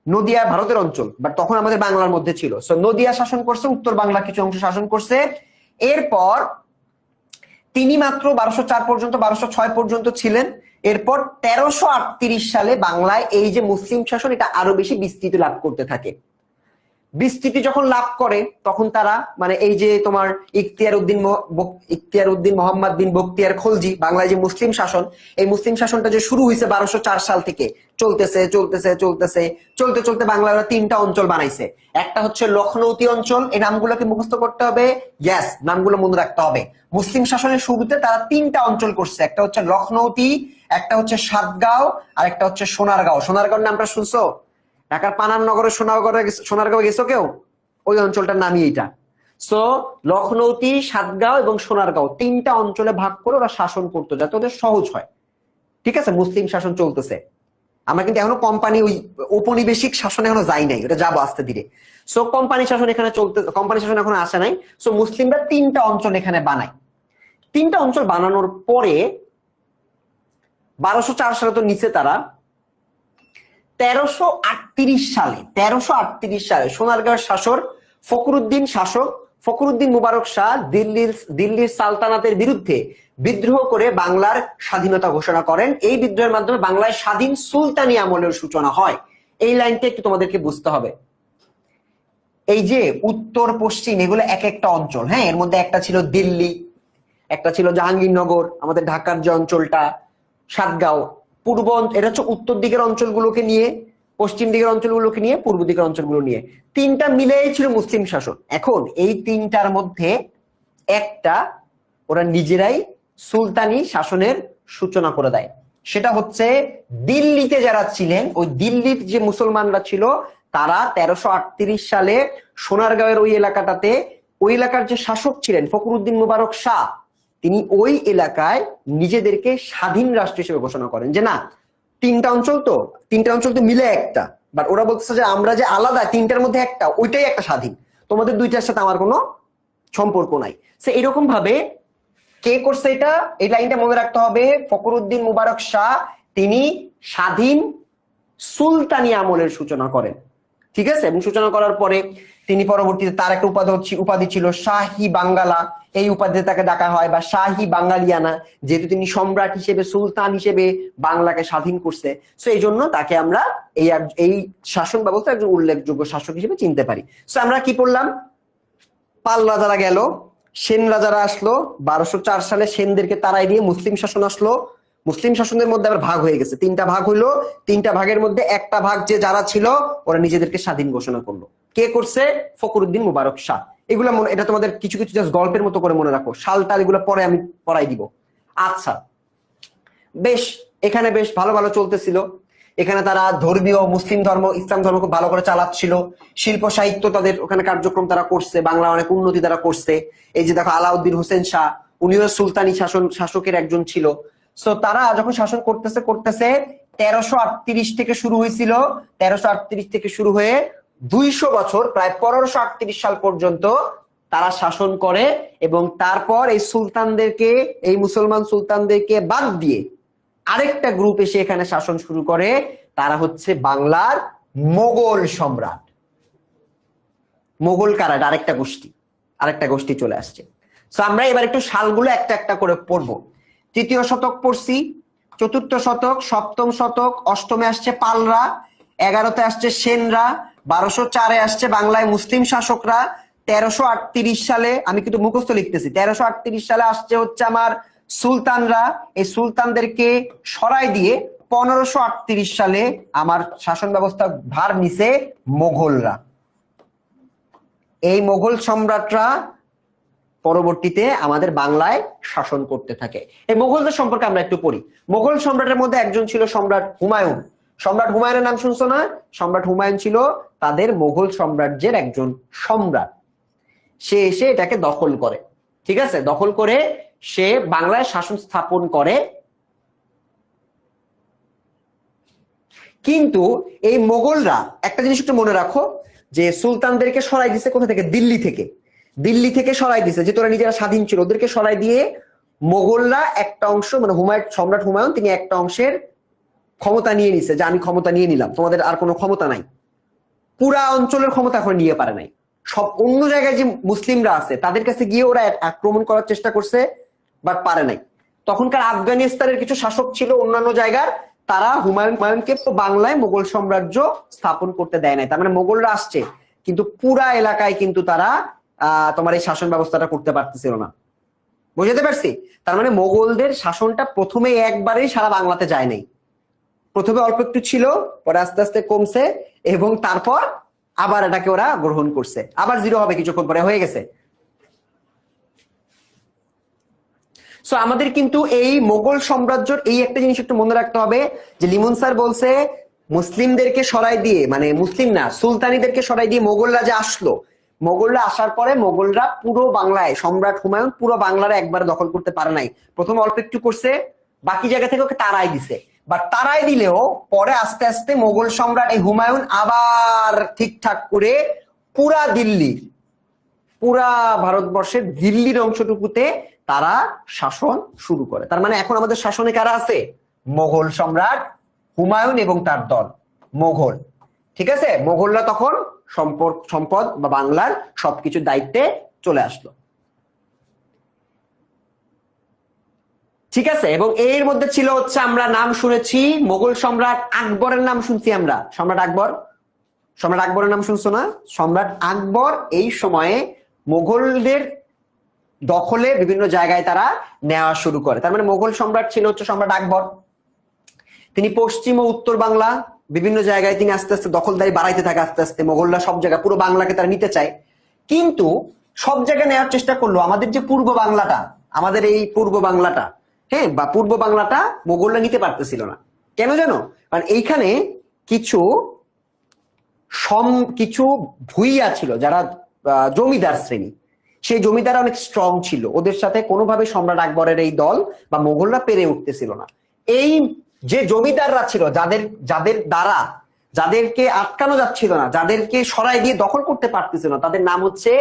Speaker 1: নদিয়া ভারতের অঞ্চল, বাট তখন আমাদের বাংলার মধ্যে ছিল। সো নদিয়া শাসন করছে, উত্তর বাংলার কিছু অংশ শাসন করছে। এরপর তিনি মাত্র 1204 পর্যন্ত, 1206 পর্যন্ত ছিলেন। এরপর 1338 সালে বাংলায় এই যে মুসলিম শাসন এটা আরো বেশি বিস্তৃতি লাভ করতে থাকে। বিস্তৃতি যখন লাভ করে তখন তারা মানে এই যে তোমার ইখতিয়ার উদ্দিন মোহাম্মদ বিন বখতিয়ার খলজি বাংলায় যে মুসলিম শাসন, এই মুসলিম শাসনটা যে শুরু হয়েছে 1204 সাল থেকে চলতেছে চলতেছে চলতেছে চলতে চলতে বাংলার 3টা অঞ্চল বানাইছে। একটা হচ্ছে লখনৌতি অঞ্চল, এই নামগুলোকে মুখস্থ করতে হবে, ইয়েস নামগুলো মনে রাখতে হবে। মুসলিম শাসনের শুরুতে তারা 3টা অঞ্চল করছে, একটা হচ্ছে লখনৌতি, একটা হচ্ছে সাতগাঁও, আর একটা হচ্ছে সোনারগাঁও। সোনারগাঁওর নামটা শুনছো? ঢাকার পানাম নগরে সোনারগাঁও গেছো কেউ? ওই অঞ্চলটার নামই এটা। সো লখনৌতি, সাতগাঁও এবং সোনারগাঁও 3টা অঞ্চলে ভাগ করে ওরা শাসন করতো যাতে ওদের সহজ হয়। ঠিক আছে, মুসলিম শাসন চলতেছে। আমরা কিন্তু এখনো কোম্পানি ওই ঔপনিবেশিক শাসন এখনো যাই নাই, ওটা যাবো আস্তে ধীরে। সো কোম্পানি শাসন এখানে চলতে, কোম্পানি শাসন এখনো আসে নাই। সো মুসলিমরা 3টা অঞ্চল এখানে বানায়। 3টা অঞ্চল বানানোর পরে 1204 সালে তো নিচে তারা 1338 সালে সোনারগাঁওয়ের শাসক ফখরুদ্দিন মুবারক শাহ দিল্লির সালতানাতের বিরুদ্ধে বিদ্রোহ করে বাংলার স্বাধীনতা ঘোষণা করেন। এই বিদ্রোহের মাধ্যমে বাংলায় স্বাধীন সুলতানি আমলের সূচনা হয়। এই লাইনটা একটু তোমাদেরকে বুঝতে হবে। এই যে উত্তর পশ্চিম এগুলো এক একটা অঞ্চল, হ্যাঁ, এর মধ্যে একটা ছিল দিল্লি, একটা ছিল জাহাঙ্গীরনগর, আমাদের ঢাকার যে অঞ্চলটা, সাতগাঁও। পূর্ব, এটা হচ্ছে উত্তর দিকের অঞ্চলগুলোকে নিয়ে, পশ্চিম দিকের অঞ্চলগুলোকে নিয়ে, পূর্ব দিকের অঞ্চলগুলো নিয়ে 3টা মিলেই ছিল মুসলিম শাসন। এখন এই 3টার মধ্যে একটা ওরা নিজেরাই সুলতানি শাসনের সূচনা করে দেয়। সেটা হচ্ছে দিল্লিতে যারা ছিলেন, ওই দিল্লির যে মুসলমানরা ছিল তারা 1338 সালে সোনারগাঁওয়ের ওই এলাকাটাতে, ওই এলাকার যে শাসক ছিলেন ফখরুদ্দিন মুবারক শাহ, তিনি ওই এলাকায় নিজেদেরকে স্বাধীন রাষ্ট্র হিসেবে ঘোষণা করেন। যে না, 3টা অঞ্চল তো মিলে একটা, বাট ওরা বলতেছে যে আমরা যে আলাদা 3টার মধ্যে একটা, ওইটাই একটা স্বাধীন, তোমাদের 2টার সাথে আমার কোনো সম্পর্ক নাই। সে এরকম ভাবে কে করছে এটা, এই লাইনটা মনে রাখতে হবে। ফখরুদ্দিন মুবারক শাহ তিনি স্বাধীন সুলতানি আমলের সূচনা করেন। ঠিক আছে, এবং সূচনা করার পরে তিনি পরবর্তীতে তার একটা উপাধি ছিল শাহী বাঙ্গালা, এই উপাধিতে তাকে ডাকা হয়, বা শাহী বাঙালিয়ানা, যেহেতু তিনি সম্রাট হিসেবে, সুলতান হিসেবে বাংলাকে স্বাধীন করছে। সো এই জন্য তাকে আমরা এই শাসন ব্যবস্থা একজন উল্লেখযোগ্য শাসক হিসেবে চিনতে পারি। সো আমরা কি পড়লাম? পাল রাজারা গেল, সেন রাজারা আসলো, 1204 সালে সেনদেরকে তাড়াই দিয়ে মুসলিম শাসন আসলো। মুসলিম শাসনের মধ্যে আবার ভাগ হয়ে গেছে, 3টা ভাগ হইলো। 3টা ভাগের মধ্যে একটা ভাগ যে যারা ছিল ওরা নিজেদেরকে স্বাধীন ঘোষণা করলো। কে করছে? ফখরুদ্দিন মুবারক শাহ। এগুলা এটা তোমাদের কিছু কিছু জাস্ট গল্পের মতো করে মনে রাখো, সালটাল এগুলো পরে আমি পড়াই দিব। আচ্ছা, বেশ, এখানে বেশ ভালো ভালো চলতেছিল। এখানে তারা ধর্মীয় মুসলিম ধর্ম, ইসলাম ধর্ম খুব ভালো করে চালাচ্ছিল। শিল্প সাহিত্য তাদের ওখানে কার্যক্রম তারা করছে, বাংলা অনেক উন্নতি তারা করছে। এই যে দেখো আলাউদ্দিন হোসেন শাহ, উনিও সুলতানি শাসকের একজন ছিল। সো তারা যখন শাসন করতেছে 1338 থেকে শুরু হয়েছিল, 1338 থেকে শুরু হয়ে 200 বছর, প্রায় 1538 সাল পর্যন্ত তারা শাসন করে। এবং তারপর এই সুলতানদেরকে, এই মুসলমান সুলতানদেরকে বাদ দিয়ে আরেকটা গ্রুপ এসে এখানে শাসন শুরু করে। তারা হচ্ছে বাংলার মোগল সম্রাট। মোগল কারা? আরেকটা গোষ্ঠী চলে আসছে। সো আমরা এবার একটু সালগুলো একটা একটা করে পড়বো। 3য় শতক পড়ছি, 4র্থ শতক, 7ম শতক, 8মে আসছে পালরা, 11তে আসছে সেনরা, 1204-এ আসছে বাংলায় মুসলিম শাসকরা, 1338 সালে, আমি কিন্তু মুখস্থ লিখতেছি, 1338 সালে আসছে হচ্ছে আমার সুলতানরা। এই সুলতানদেরকে সরাই দিয়ে 1538 সালে আমার শাসন ব্যবস্থা ভার নিছে মোগলরা। এই মোগল সম্রাটরা পরবর্তীতে আমাদের বাংলায় শাসন করতে থাকে। এই মোগলদের সম্পর্কে আমরা একটু পড়ি। মোগল সম্রাটের মধ্যে একজন ছিল সম্রাট হুমায়ুন। সম্রাট হুমায়ুনের নাম শুনছো না? সম্রাট হুমায়ুন ছিল তাদের মোগল সাম্রাজ্যের একজন সম্রাট। সে এসে এটাকে দখল করে, ঠিক আছে, দখল করে সে বাংলায় শাসন স্থাপন করে। কিন্তু এই মোগলরা একটা জিনিস একটু মনে রাখো, যে সুলতানদেরকে সরাই দিছে কোথা থেকে? দিল্লি থেকে সরাই দিছে, যে তোরা নিজেরা স্বাধীন ছিল, ওদেরকে সরাই দিয়ে মোগলরা একটা অংশ, মানে সম্রাট হুমায়ুন তিনি একটা অংশের ক্ষমতা নিয়ে নিছে, যে আমি ক্ষমতা নিয়ে নিলাম, তোমাদের আর কোনো ক্ষমতা নাই। পুরা অঞ্চলের ক্ষমতা এখন নিয়ে পারে নাই। সব অন্য জায়গায় যে মুসলিমরা আছে তাদের কাছে গিয়ে ওরা আক্রমণ করার চেষ্টা করছে, বাট পারে নাই। তখনকার আফগানিস্তানের কিছু শাসক ছিল অন্যান্য জায়গার, তারা হুমায়ুনকে বাংলায় মোগল সাম্রাজ্য স্থাপন করতে দেয় নাই। তার মানে মোগলরা আসছে, কিন্তু পুরা এলাকায় কিন্তু তারা তোমার এই শাসন ব্যবস্থাটা করতে পারতেছিল না। বুঝতে পারছি? তার মানে মোগলদের শাসনটা প্রথমে একবারেই সারা বাংলাতে যায় নাই, প্রথমে অল্প একটু ছিল, পরে আস্তে আস্তে কমছে, এবং তারপর আবার এটাকে ওরা গ্রহণ করছে, আবার জিরো হবে কিছুক্ষণ পরে, হয়ে গেছে। সো আমাদের কিন্তু এই মোগল সাম্রাজ্যের এই একটা জিনিস একটু মনে রাখতে হবে যে লিমন স্যার বলছে মুসলিমদেরকে সরাই দিয়ে, মানে মুসলিম না সুলতানিদেরকে সরাই দিয়ে মোগলরা যে আসলো, মোগলরা আসার পরে মোগলরা পুরো বাংলায়, সম্রাট হুমায়ুন পুরো বাংলার একবার দখল করতে পারে নাই, প্রথমে অল্প একটু করছে, বাকি জায়গা থেকে ওকে তাড়াই দিছে। বাট তাড়াই দিলেও পরে আস্তে আস্তে মোগল সম্রাট এই হুমায়ুন আবার ঠিকঠাক করে পুরা দিল্লি, পুরা ভারতবর্ষের দিল্লির অংশটুকুতে তারা শাসন শুরু করে। তার মানে এখন আমাদের শাসনে কারা আছে? মোগল সম্রাট হুমায়ুন এবং তার দল মোগল। ঠিক আছে, মোগলরা তখন সম্পদ বা বাংলার সবকিছুর দায়িত্বে চলে আসলো। ঠিক আছে, এবং এর মধ্যে ছিল হচ্ছে আমরা নাম শুনেছি মোগল সম্রাট আকবরের নাম শুনছি আমরা, সম্রাট আকবর, সম্রাট আকবরের নাম শুনছো না? সম্রাট আকবর এই সময়ে মোগলদের দখলে বিভিন্ন জায়গায় তারা নেওয়া শুরু করে। তার মানে মোগল সম্রাট ছিল হচ্ছে সম্রাট আকবর। তিনি পশ্চিম ও উত্তর বাংলা বিভিন্ন জায়গায় তিনি আস্তে আস্তে দখলদারি বাড়াইতে থাকে, আস্তে আস্তে মোগলরা সব জায়গায় পুরো বাংলাকে তারা নিতে চায়, কিন্তু সব জায়গায় নেওয়ার চেষ্টা করলো। আমাদের যে পূর্ব বাংলাটা, আমাদের এই পূর্ব বাংলাটা, হ্যাঁ, বা পূর্ব বাংলাটা মোগলরা নিতে পারতেছিল না। কেন জানো? কারণ এইখানে কিছু কিছু ভুইয়া ছিল যারা জমিদার শ্রেণী, সেই জমিদার অনেক স্ট্রং ছিল, ওদের সাথে কোনোভাবে সম্রাট আকবরের এই দল বা মোগলরা পেরে উঠতেছিল না। এই যে জমিদাররা ছিল, যাদের দ্বারা যাদেরকে আটকানো যাচ্ছিল না, যাদেরকে সরাই দিয়ে দখল করতে পারতেছিল না, তাদের নাম হচ্ছে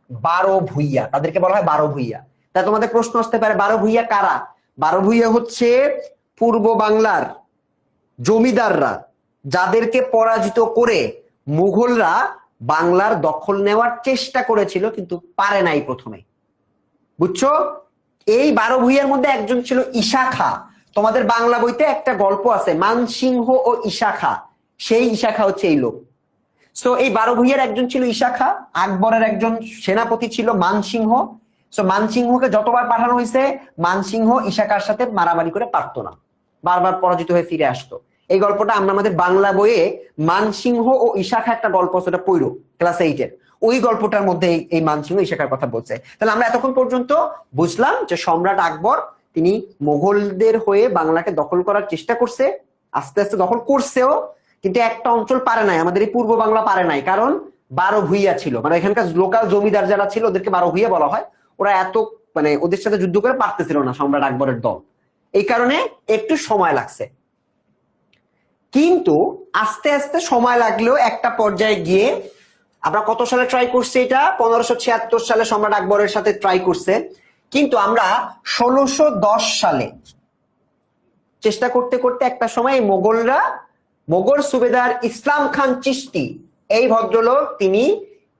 Speaker 1: 12 ভুইয়া, তাদেরকে বলা হয় 12 ভুইয়া। তা তোমাদের প্রশ্ন আসতে পারে 12 ভুইয়া কারা? 12 ভুইয়া হচ্ছে পূর্ব বাংলার জমিদাররা, যাদেরকে পরাজিত করে মুঘলরা বাংলার দখল নেওয়ার চেষ্টা করেছিল কিন্তু পারে নাই প্রথমে। বুঝছো? এই 12 ভুইয়ার মধ্যে একজন ছিল ঈশা খা। তোমাদের বাংলা বইতে একটা গল্প আছে মানসিংহ ও ঈশা খা, সেই ঈশা খা হচ্ছে এই লোক। সো এই 12 ভুইয়ার একজন ছিল ঈশা খা, আকবরের একজন সেনাপতি ছিল মানসিংহ। সো মানসিংহকে যতবার পাঠানো হয়েছে মানসিংহ ঈশা খার সাথে মারামারি করে পারতো না, বারবার পরাজিত হয়ে ফিরে আসতো। এই গল্পটা আমরা আমাদের বাংলা বইয়ে মানসিংহ ও ঈশা খা একটা গল্প সেটা পড়ো ক্লাস 8-এর, ওই গল্পটার মধ্যে এই মানসিংহ ঈশা খার কথা বলছে। তাহলে আমরা এতক্ষণ পর্যন্ত বুঝলাম যে সম্রাট আকবর তিনি মোগলদের হয়ে বাংলাকে দখল করার চেষ্টা করছে, আস্তে আস্তে দখল করছেও, কিন্তু একটা অঞ্চল পারে নাই, আমাদের এই পূর্ব বাংলা পারে নাই, কারণ 12 ভুইয়া ছিল, মানে এখানকার লোকাল জমিদার যারা ছিল ওদেরকে 12 ভুইয়া বলা হয়। ওরা এত মানে ওদের সাথে যুদ্ধ করে পারতেছিল না সম্রাট আকবরের দল, এই কারণে একটু সময় লাগছে। কিন্তু আস্তে আস্তে সময় লাগলেও একটা পর্যায়ে গিয়ে, আমরা কত সালে ট্রাই করছি এটা? 1576 সালে সম্রাট আকবরের সাথে ট্রাই করছে, কিন্তু আমরা 1610 সালে চেষ্টা করতে করতে একটা সময় মোগলরা, মোগল সুবেদার ইসলাম খান চিশতি, এই ভদ্রলোক তিনি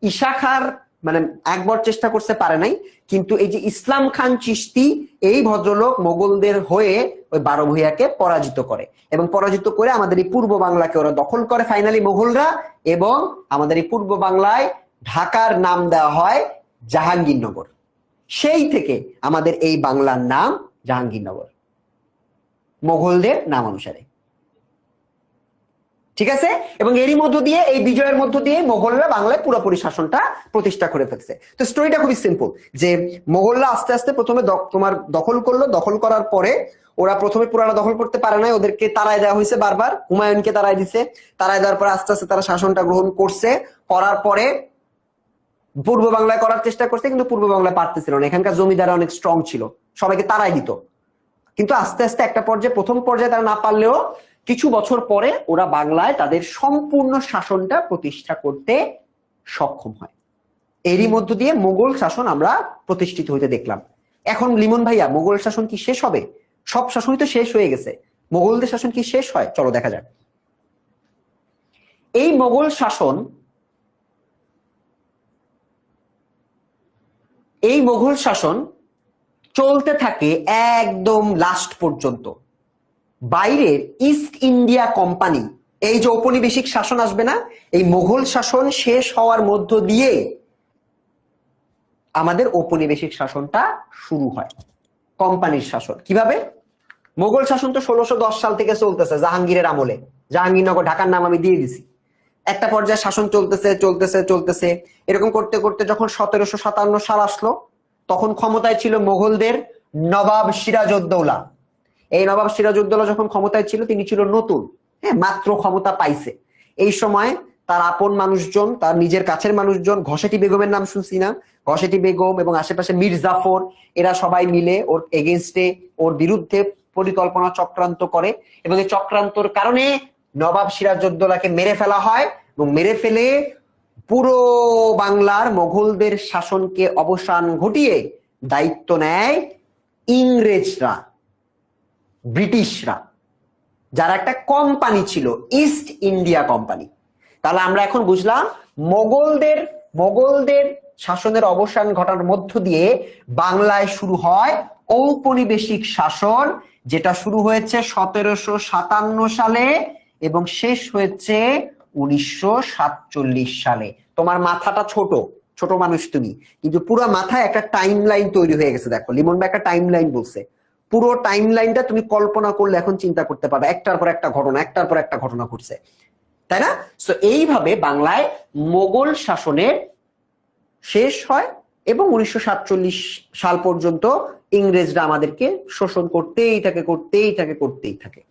Speaker 1: ঈশা খার মানে একবার চেষ্টা করতে পারে নাই, কিন্তু এই যে ইসলাম খান চিশতি এই ভদ্রলোক মোগলদের হয়ে ওই 12 ভুইয়াকে পরাজিত করে, এবং পরাজিত করে আমাদের এই পূর্ব বাংলাকে ওরা দখল করে ফাইনালি মোগলরা, এবং আমাদের এই পূর্ব বাংলায় ঢাকার নাম দেওয়া হয় জাহাঙ্গীরনগর। সেই থেকে আমাদের এই বাংলার নাম জাহাঙ্গীরনগর, মোগলদের নাম অনুসারে। ঠিক আছে, এবং এরই মধ্য দিয়ে, এই বিজয়ের মধ্য দিয়ে মোগলরা বাংলায় পুরোপুরি শাসনটা প্রতিষ্ঠা করে ফেলছে। তো স্টোরিটা খুবই সিম্পল, যে মোগলরা আস্তে আস্তে প্রথমে তোমার দখল করলো, দখল করার পরে ওরা প্রথমে পুরাটা দখল করতে পারে নাই, ওদেরকে তাড়ায় দেওয়া হয়েছে বারবার, হুমায়ুনকে তাড়ায় দিছে, তাড়ায় দেওয়ার পরে আস্তে আস্তে তারা শাসনটা গ্রহণ করছে, করার পরে পূর্ব বাংলায় করার চেষ্টা করছে, কিন্তু পূর্ব বাংলায় পারতেছিল না, এখানকার জমিদাররা অনেক স্ট্রং ছিল, সবাইকে তাড়াই দিত। কিন্তু আস্তে আস্তে একটা পর্যায়ে, প্রথম পর্যায়ে তারা না পারলেও কিছু বছর পরে ওরা বাংলায় তাদের সম্পূর্ণ শাসনটা প্রতিষ্ঠা করতে সক্ষম হয়। এরই মধ্য দিয়ে মোগল শাসন আমরা প্রতিষ্ঠিত হইতে দেখলাম। এখন লিমন ভাইয়া, মোগল শাসন কি শেষ হবে? সব শাসনই তো শেষ হয়ে গেছে, মোগলদের শাসন কি শেষ হয়? চলো দেখা যাক। এই মোগল শাসন, এই মোগল শাসন চলতে থাকে একদম লাস্ট পর্যন্ত। বাইরের ইস্ট ইন্ডিয়া কোম্পানি এই যে ঔপনিবেশিক শাসন আসবে না, এই মোগল শাসন শেষ হওয়ার মধ্য দিয়ে আমাদের ঔপনিবেশিক শাসনটা শুরু হয়, কোম্পানির শাসন। কিভাবে? মোগল শাসন তো 1610 সাল থেকে চলতেছে, জাহাঙ্গীরের আমলে। জাহাঙ্গীরনগর, ঢাকার নাম আমি দিয়ে দিছি। একটা পর্যায়ে শাসন চলতেছে চলতেছে চলতেছে, এরকম করতে করতে যখন 1757 সাল আসলো, তখন ক্ষমতায় ছিল মোগলদের নবাব সিরাজউদ্দৌলা। এই নবাব সিরাজউদ্দৌলা যখন ক্ষমতায় ছিল, তিনি ছিল নতুন, হ্যাঁ, মাত্র ক্ষমতা পাইছে। এই সময় তার আপন মানুষজন, তার নিজের কাছের মানুষজন, ঘসেটি বেগমের নাম শুনছি না? ঘসেটি বেগম এবং আশেপাশে মীর জাফর, এরা সবাই মিলে ওর এগেইনস্টে, ওর বিরুদ্ধে পরিকল্পনা চক্রান্ত করে, এবং এই চক্রান্তর কারণে নবাব সিরাজউদ্দৌলাকে মেরে ফেলা হয়, এবং মেরে ফেলে পুরো বাংলার মোগলদের শাসনকে অবসান ঘটিয়ে দায়িত্ব নেয় ইংরেজরা, ব্রিটিশরা, যারা একটা কোম্পানি ছিল, ইস্ট ইন্ডিয়া কোম্পানি। তাহলে আমরা এখন বুঝলাম মোগলদের শাসনের অবসান ঘটার মধ্য দিয়ে বাংলায় শুরু হয় ঔপনিবেশিক শাসন, যেটা শুরু হয়েছে 1757 সালে এবং শেষ হয়েছে 1947 সালে। তোমার মাথাটা ছোট ছোট মানুষ তুমি, কিন্তু পুরো মাথায় একটা টাইম লাইন তৈরি হয়ে গেছে। দেখো, লিমন ভাই একটা টাইম লাইন বলছে, পুরো টাইম লাইনটা তুমি কল্পনা করলে এখন চিন্তা করতে পারবে, একটার পর একটা ঘটনা, একটার পর একটা ঘটনা ঘটছে, তাই না? সো এইভাবে বাংলায় মোগল শাসনের শেষ হয় এবং 1947 সাল পর্যন্ত ইংরেজরা আমাদেরকে শোষণ করতেই থাকে।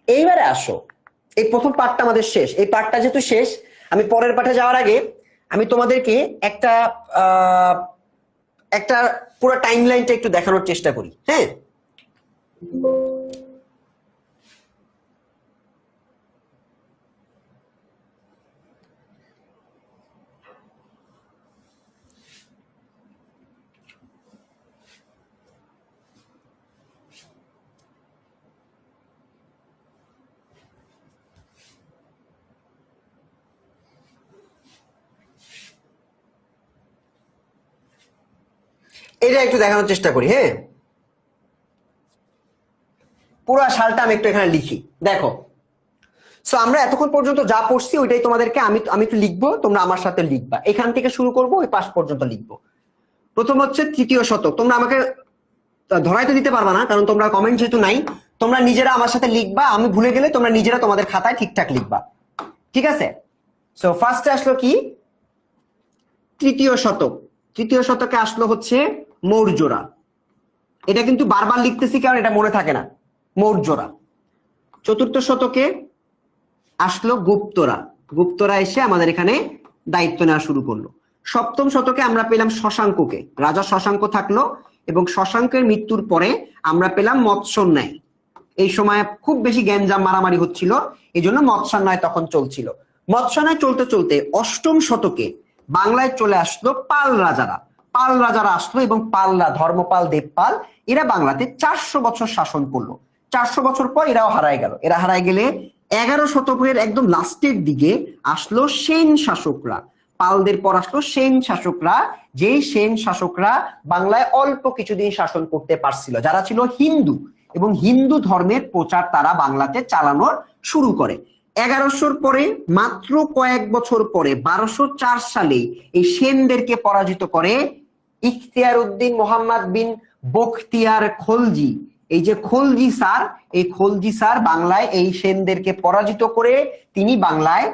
Speaker 1: এইবারে আসো, এই প্রথম পার্টটা আমাদের শেষ। এই পার্টটা যেহেতু শেষ, আমি পরের পার্টে যাওয়ার আগে আমি তোমাদেরকে একটা পুরো টাইম লাইনটা একটু দেখানোর চেষ্টা করি। হ্যাঁ, এটা একটু দেখানোর চেষ্টা করি। হ্যাঁ, পুরো সালটা আমি একটু এখানে লিখি। দেখো, সো আমরা এতক্ষণ পর্যন্ত যা পড়ছি ওইটাই তোমাদেরকে আমি একটু লিখবো, তোমরা আমার সাথে লিখবা। এখান থেকে শুরু করবো, ওই পাশ পর্যন্ত লিখবো। প্রথম হচ্ছে তৃতীয় শতক। তোমরা আমাকে ধরাইতে দিতে পারবা না, কারণ তোমরা কমেন্ট যেহেতু নাই, তোমরা নিজেরা আমার সাথে লিখবা। আমি ভুলে গেলে তোমরা নিজেরা তোমাদের খাতায় ঠিকঠাক লিখবা, ঠিক আছে? সো ফার্স্টে আসলো কি? তৃতীয় শতক। তৃতীয় শতকে আসলো হচ্ছে মৌর্যরা। এটা কিন্তু বারবার লিখতেছি কারণ এটা মনে থাকে না, মৌর্যরা। চতুর্থ শতকে আসলো গুপ্তরা। গুপ্তরা এসে আমাদের এখানে দায়িত্ব নেওয়া শুরু করলো। সপ্তম শতকে আমরা পেলাম শশাঙ্ককে, রাজা শশাঙ্ক থাকলো, এবং শশাঙ্কের মৃত্যুর পরে আমরা পেলাম মৎস্যন্যায়। এই সময় খুব বেশি গ্যাঞ্জাম মারামারি হচ্ছিল, এই জন্য মৎস্যান্যায় তখন চলছিল। মৎস্যান্যায় চলতে চলতে অষ্টম শতকে বাংলায় চলে আসলো পাল রাজারা। পাল রাজারা আসলো এবং পালরা, ধর্মপাল, দেবপাল, এরা বাংলাতে 400 বছর শাসন করলো। 400 বছর পর এরাও হারায় গেল। এরা হারায় গেলে 11 শতকের একদম লাস্টের দিকে আসলো সেন শাসকরা। পালদের পর আসলো সেন শাসকরা, যেই সেন শাসকরা বাংলায় অল্প কিছুদিন শাসন করতে পারছিল, যারা ছিল হিন্দু, এবং হিন্দু ধর্মের প্রচার তারা বাংলাতে চালানোর শুরু করে। 1100-র পরে মাত্র কয়েক বছর পরে 1204 সালে এই সেনদেরকে পরাজিত করে ইখতিয়ার উদ্দিন মোহাম্মদ বিন বখতিয়ার খলজি। এই যে খলজি স্যার, এই খলজি স্যার বাংলায় এই সেনদেরকে পরাজিত করে তিনি বাংলায়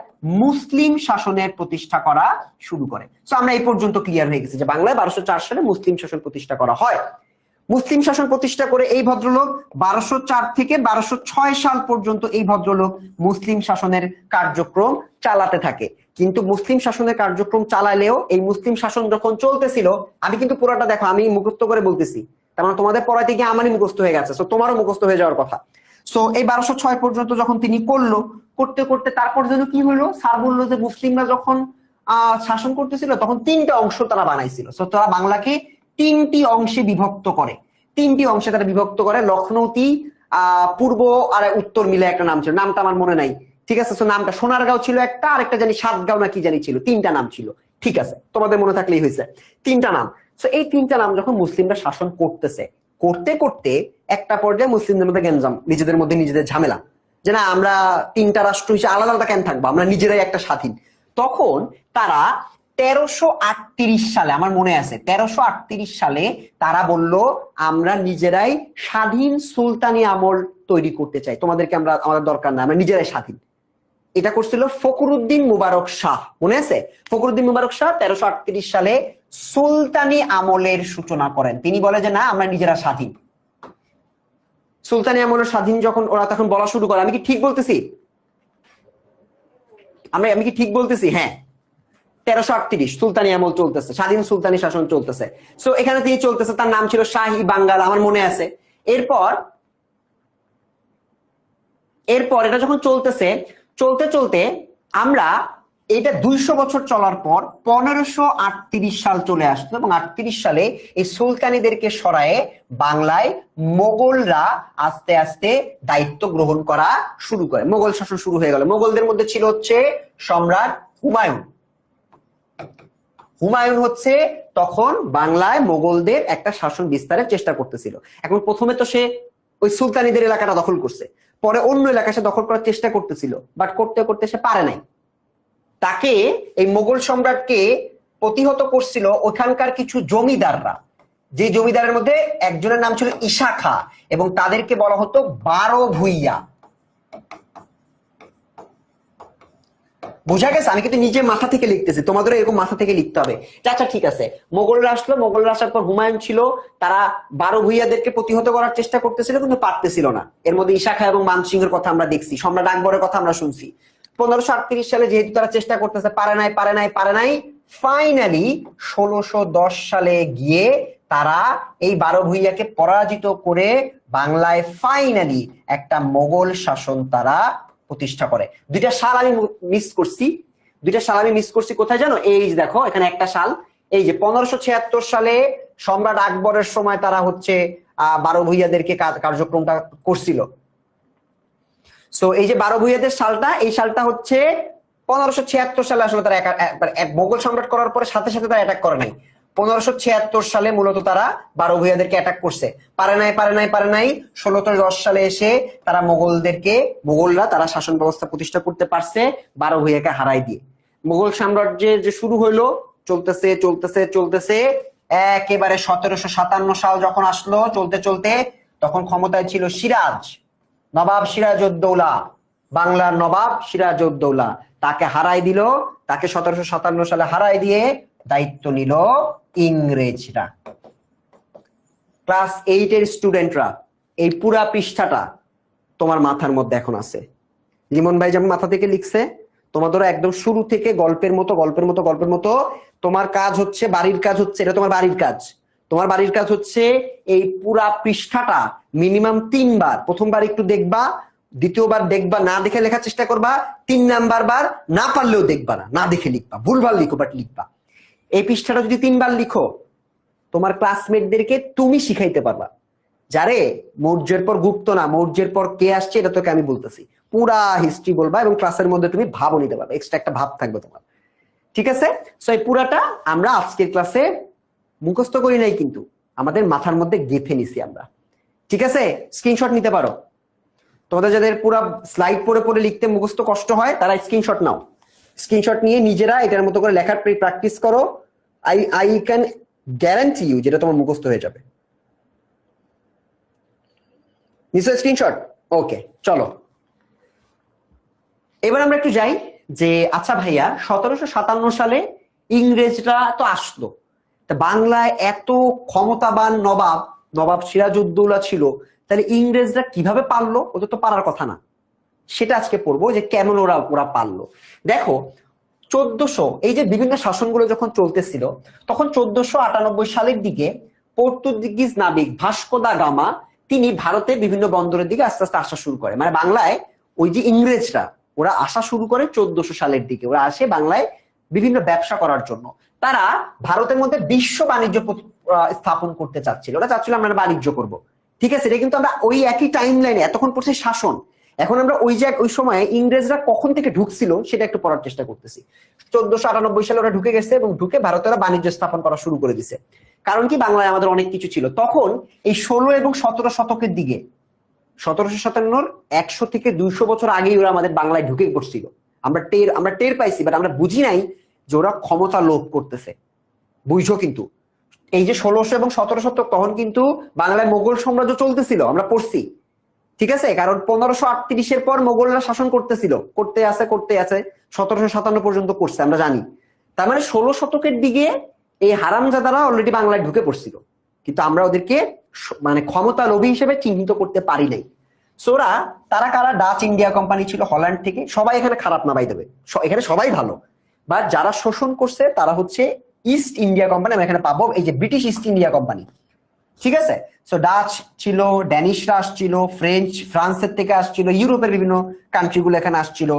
Speaker 1: মুসলিম শাসনের প্রতিষ্ঠা করা শুরু করে। সো আমরা এই পর্যন্ত ক্লিয়ার হয়ে গেছে যে বাংলায় 1204 সালে মুসলিম শাসন প্রতিষ্ঠা করা হয়। মুসলিম শাসন প্রতিষ্ঠা করে এই ভদ্রলোক 1204 থেকে 1206 সাল পর্যন্ত এই ভদ্রলোক মুসলিম শাসনের কার্যক্রম চালাতে থাকে। কিন্তু মুসলিম শাসনের কার্যক্রম চালালেও এই মুসলিম শাসন যখন চলতেছিল, আমি কিন্তু পুরোটা দেখো আমি মুখস্থ করে বলতেছি, তার মানে তোমাদের পড়াতে গিয়ে আমারই মুখস্থ হয়ে গেছে, সো তোমারও মুখস্থ হয়ে যাওয়ার কথা। সো এই 1206 পর্যন্ত যখন তিনি করতে করতে তারপর যেন কি হলো, স্যার বললো যে মুসলিমরা যখন শাসন করতেছিল তখন 3টা অংশ তারা বানাইছিল। সো তারা বাংলাকে 3টি অংশে বিভক্ত করে। 3টি অংশে তারা বিভক্ত করে। লখনৌতি, পূর্ব আর উত্তর মিলে একটা নাম ছিল, নামটা আমার মনে নাই, ঠিক আছে? সো নামটা সোনারগাঁও ছিল একটা, আরেকটা জানি সাতগাঁও না কি জানি ছিল, 3টা নাম ছিল, ঠিক আছে? তোমাদের মনে থাকলেই হয়েছে, 3টা নাম। সো এই 3টা নাম যখন মুসলিমরা শাসন করতেছে, করতে করতে একটা পর্যায়ে মুসলিমদের মধ্যে গ্যাঞ্জাম, নিজেদের মধ্যে নিজেদের ঝামেলা, যে না আমরা তিনটা রাষ্ট্র হিসেবে আলাদা আলাদা কেন থাকবো, আমরা নিজেরাই একটা স্বাধীন। তখন তারা 1338 সালে, আমার মনে আছে 1338 সালে তারা বলল আমরা নিজেরাই স্বাধীন সুলতানি আমল তৈরি করতে চাই, তোমাদেরকে আমাদের দরকার না, আমরা নিজেরাই স্বাধীন। এটা করছিল ফখরুদ্দিন মুবারক শাহ, মনে আছে? ফখরুদ্দিন মুবারক শাহ 1338 সালে সুলতানি আমলের সূচনা করেন। তিনি বলে যে না আমরা নিজেরা স্বাধীন। সুলতানি আমলের স্বাধীন যখন ওরা তখন বলা শুরু করে, আমি কি ঠিক বলতেছি? আমি কি ঠিক বলতেছি? হ্যাঁ, 1338 সুলতানি আমল চলতেছে, স্বাধীন সুলতানি শাসন চলতেছে। সো এখানে তিনি চলতেছে, তার নাম ছিল শাহী বাঙ্গাল, আমার মনে আছে। এরপর এটা যখন চলতেছে, চলতে চলতে আমরা এটা 200 বছর চলার পর 1538 সাল চলে আসতো, এবং 38 সালে এই সুলতানিদেরকে সরায়ে বাংলায় মোগলরা আস্তে আস্তে দায়িত্ব গ্রহণ করা শুরু করে, মোগল শাসন শুরু হয়ে গেল। মোগলদের মধ্যে ছিল হচ্ছে সম্রাট হুমায়ুন। হুমায়ুন হচ্ছে তখন বাংলায় মোগলদের একটা শাসন বিস্তারের চেষ্টা করতেছিল। এখন প্রথমে তো সে ওই সুলতানিদের এলাকাটা দখল করছে, পরে অন্য এলাকা সে দখল করার চেষ্টা করতেছিল, বাট করতে করতে সে পারে নাই। তাকে এই মোগল সম্রাটকে প্রতিহত করছিল ওখানকার কিছু জমিদাররা, যে জমিদারের মধ্যে একজনের নাম ছিল ঈশা খাঁ, এবং তাদেরকে বলা হতো 12 ভূঁইয়া। বোঝা গেছে? আমি কিন্তু নিজে মাথা থেকে লিখতেছি, তোমাদের এরকম মাথা থেকে লিখতে হবে। আচ্ছা ঠিক আছে, মোগলরা আসলো, মোগলরা আসার পর হুমায়ুন ছিল, তারা 12 ভূঁইয়াদেরকে প্রতিহত করার চেষ্টা করতেছিল কিন্তু পারতেছিল না। এর মধ্যে ঈশা খাঁ এবং মানসিংহের কথা আমরা দেখছি, সম্রাট আকবরের কথা আমরা শুনছি। 1538 সালে যেহেতু তারা চেষ্টা করতেছে, পারে নাই, ফাইনালি 1610 সালে গিয়ে তারা এই 12 ভূঁইয়াকে পরাজিত করে বাংলায় ফাইনালি একটা মোগল শাসন তারা প্রতিষ্ঠা করে। দুইটা সাল আমি মিস করছি, কোথায় জানো? এই যে দেখো এখানে একটা সাল, এই যে 1576 সালে সম্রাট আকবরের সময় তারা হচ্ছে 12 ভূঁইয়াদেরকে কার্যক্রমটা করছিল। সো এই যে 12 ভূঁইয়াদের সালটা, এই সালটা হচ্ছে 1576 সালে আসলে তারা মোগল সম্রাট করার পরে সাথে সাথে তারা অ্যাটাক করে নাই। 1576 সালে মূলত তারা 12 ভূঁইয়াদেরকে অ্যাটাক করছে, পারে নাই। 1610 সালে এসে তারা মোগলরা তারা শাসন ব্যবস্থা প্রতিষ্ঠা করতে পারছে 12 ভূঁইয়াকে হারাই দিয়ে। মোগল সাম্রাজ্যের যে শুরু হইলো, চলতেছে একেবারে 1757 সাল যখন আসলো, চলতে তখন ক্ষমতায় ছিল নবাব সিরাজউদ্দৌলা, বাংলার নবাব সিরাজউদ্দৌলা। তাকে হারাই দিল, তাকে 1757 সালে হারাই দিয়ে দায়িত্ব নিল ইংরেজরা। ক্লাস 8 এর স্টুডেন্টরা, এই পুরা পৃষ্ঠাটা তোমার মাথার মধ্যে এখন আছে। লিমন ভাই যেমন মাথা থেকে লিখছে, তোমাদের একদম শুরু থেকে গল্পের মতো তোমার কাজ হচ্ছে, বাড়ির কাজ হচ্ছে, এটা তোমার বাড়ির কাজ হচ্ছে এই পুরা পৃষ্ঠাটা মিনিমাম 3 বার, প্রথমবার একটু দেখবা, দ্বিতীয়বার দেখবা, না দেখে লেখার চেষ্টা করবা, 3 নাম্বার বার না পারলেও দেখবা না দেখে লিখবা, ভুলভাল লিখো বাট লিখবা। এই পৃষ্ঠাটা যদি 3 বার লিখো, তোমার ক্লাসমেটদেরকে তুমি শিখাইতে পারবা। যারে মৌর্যের পর গুপ্ত না, মৌর্যের পর কে আসছে এটা তোকে আমি বলতেছি, পুরা হিস্ট্রি বলবা এবং ক্লাসের মধ্যে তুমি ভাবও নিতে পারবে, এক্সট্রা একটা ভাব থাকবে তোমার। ঠিক আছে? সো এই পুরাটা আমরা আজকের ক্লাসে মুখস্থ করি নাই, কিন্তু আমাদের মাথার মধ্যে গেঁথে নিছি আমরা। ঠিক আছে? স্ক্রিনশট নিতে পারো। তোমাদের যাদের পুরো স্লাইড পড়ে লিখতে মুখস্থ কষ্ট হয়, তারা স্ক্রিনশট নাও। স্ক্রিনশট নিয়ে নিজেরা এটার মতো করে লেখার প্র্যাকটিস করো। আই ক্যান গ্যারান্টি ইউ যেটা তোমার মুখস্থ হয়ে যাবে। নিশ্চয় স্ক্রিনশট? ওকে, চলো এবার আমরা একটু যাই যে আচ্ছা ভাইয়া 1757 সালে ইংরেজরা তো আসলো, তা বাংলায় এত ক্ষমতাবান নবাব সিরাজউদ্দৌলা ছিল, তাহলে ইংরেজরা কিভাবে পারলো? ওদের তো পারার কথা না। সেটা আজকে পড়বো যে কেমন ওরা পারলো। দেখো 1400, এই যে বিভিন্ন শাসনগুলো যখন চলতেছিল, তখন 1498 সালের দিকে পর্তুগিজ নাবিক ভাস্কো দা গামা তিনি ভারতের বিভিন্ন বন্দরের দিকে আস্তে আস্তে আসা শুরু করে। মানে বাংলায় ওই যে ইংরেজরা ওরা আসা শুরু করে 1400 সালের দিকে, ওরা আসে বাংলায় বিভিন্ন ব্যবসা করার জন্য। তারা ভারতের মধ্যে বিশ্ব বাণিজ্য স্থাপন করতে চাচ্ছিল, ওরা চাচ্ছিল আমরা বাণিজ্য করব। ঠিক আছে? এটা কিন্তু আমরা ওই একই টাইম লাইনে, এতক্ষণ পড়ছে শাসন, এখন আমরা ওই সময় ইংরেজরা কখন থেকে ঢুকছিল সেটা একটু পড়ার চেষ্টা করতেছি। 1498 সালে ওরা ঢুকে গেছে এবং ঢুকে ভারতে ওরা বাণিজ্য স্থাপন করা শুরু করে দিছে। কারণ কি, বাংলায় আমাদের অনেক কিছু ছিল তখন। এই 16 এবং 17 শতকের দিকে, 1757 100 থেকে 200 বছর আগেই ওরা আমাদের বাংলায় ঢুকে পড়ছিল। আমরা টের পাইছি, বাট আমরা বুঝি নাই যে ওরা ক্ষমতা লোভ করতেছে। বুঝছো কিন্তু এই যে 1600 এবং 17 শতক, তখন কিন্তু বাংলায় মোগল সাম্রাজ্য চলতেছিল, আমরা পড়ছি, ঠিক আছে? কারণ 1538-এর পর মোগলরা শাসন করতে আছে 1757 পর্যন্ত করছে, আমরা জানি। তার মানে 16 শতকের দিকে এই হারামজাদারা অলরেডি বাংলায় ঢুকে পড়ছিল, কিন্তু আমরা ওদেরকে মানে ক্ষমতা লোভী হিসেবে চিহ্নিত করতে পারি নাই। সোরা তারা কারা? ডাচ ইন্ডিয়া কোম্পানি ছিল হল্যান্ড থেকে। সবাই এখানে খারাপ না বাই দেবে, এখানে সবাই ভালো, বাট যারা শোষণ করছে তারা হচ্ছে ইস্ট ইন্ডিয়া কোম্পানি। আমরা এখানে পাবো এই যে ব্রিটিশ ইস্ট ইন্ডিয়া কোম্পানি, ঠিক আছে? সো ডাচ ছিল, ড্যানিশরা আসছিল, ফ্রান্সের থেকে আসছিল, ইউরোপের বিভিন্ন কান্ট্রি গুলো এখানে আসছিল,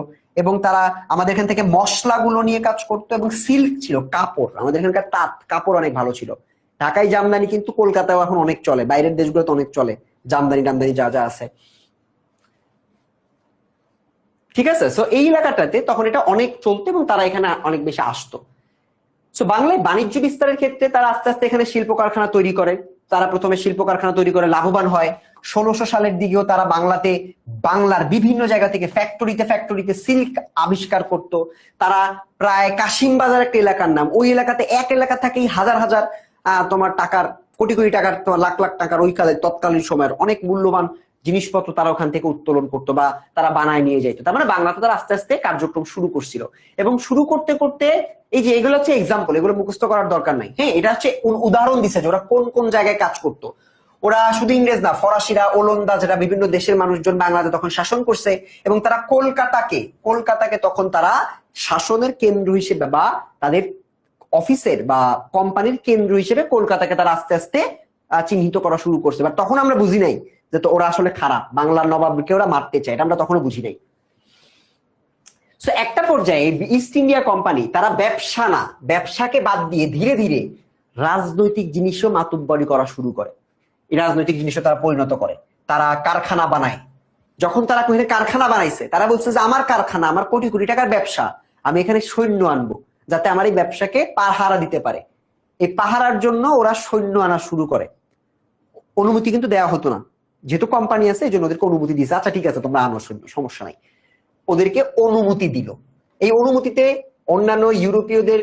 Speaker 1: এবং তারা আমাদের এখান থেকে মশলাগুলো নিয়ে কাজ করতো, এবং সিল্ক ছিল, কাপড়, আমাদের এখানকার তাঁত কাপড় অনেক ভালো ছিল। ঢাকায় জামদানি কিন্তু কলকাতায় এখন অনেক চলে, বাইরের দেশগুলোতে অনেক চলে জামদানি টামদানি যা যা আছে, ঠিক আছে? সো এই এলাকাটাতে তখন এটা অনেক চলতো এবং তারা এখানে অনেক বেশি আসতো। সো বাংলায় বাণিজ্য বিস্তারের ক্ষেত্রে তারা আস্তে আস্তে এখানে শিল্প কারখানা তৈরি করে। তারা প্রথমে শিল্প কারখানা তৈরি করে লাভবান হয়। 1600 সালের দিকেও তারা বাংলার বিভিন্ন জায়গা থেকে ফ্যাক্টরিতে সিল্ক আবিষ্কার করত। তারা প্রায় কাশিম বাজার একটা এলাকার নাম, ওই এলাকাতে এক এলাকা থেকেই হাজার হাজার তোমার টাকার, কোটি কোটি টাকার, তোমার লাখ লাখ টাকার ওই কালে তৎকালীন সময়ের অনেক মূল্যবান জিনিসপত্র তারা ওখান থেকে উত্তোলন করতো বা তারা বানায় নিয়ে যেত। তার মানে বাংলাতে তারা আস্তে আস্তে কার্যক্রম শুরু করছিল, এবং শুরু করতে করতে এই যে এগুলো হচ্ছে এক্সাম্পল, এগুলো মুখস্থ করার দরকার নাই। হ্যাঁ, এটা হচ্ছে উদাহরণ দিচ্ছে যে ওরা কোন কোন জায়গায় কাজ করতো। ওরা শুধু ইংরেজ না, ফরাসিরা, ওলন্দাজরা, বিভিন্ন দেশের মানুষজন বাংলাদেশে তখন শাসন করছে, এবং তারা কলকাতাকে তখন তারা শাসনের কেন্দ্র হিসেবে বা তাদের অফিসের বা কোম্পানির কেন্দ্র হিসেবে কলকাতাকে তারা আস্তে আস্তে চিহ্নিত করা শুরু করছে। বাট তখন আমরা বুঝি নাই যে তো ওরা আসলে খারাপ, বাংলার নবাবকে ওরা মারতে চায়, এটা আমরা তখনও বুঝি নাই। সো একটা পর্যায়ে ইস্ট ইন্ডিয়া কোম্পানি তারা ব্যবসাকে বাদ দিয়ে ধীরে ধীরে রাজনৈতিক জিনিসও মাতুব্বরি করা শুরু করে। এই রাজনৈতিক জিনিসও তারা পরিণত করে, তারা কারখানা বানায়। যখন তারা কারখানা বানাইছে, তারা বলছে যে আমার কারখানা, আমার কোটি কোটি টাকার ব্যবসা, আমি এখানে সৈন্য আনবো যাতে আমার এই ব্যবসাকে পাহারা দিতে পারে। এই পাহারার জন্য ওরা সৈন্য আনা শুরু করে। অনুমতি কিন্তু দেওয়া হতো না, যেহেতু কোম্পানি আছে এই জন্য ওদেরকে অনুমতি দিয়েছে। আচ্ছা ঠিক আছে, তোমরা আনো সৈন্য, সমস্যা নাই। ওদেরকে অনুমতি দিল। এই অনুমতিতে অন্যান্য ইউরোপীয়দের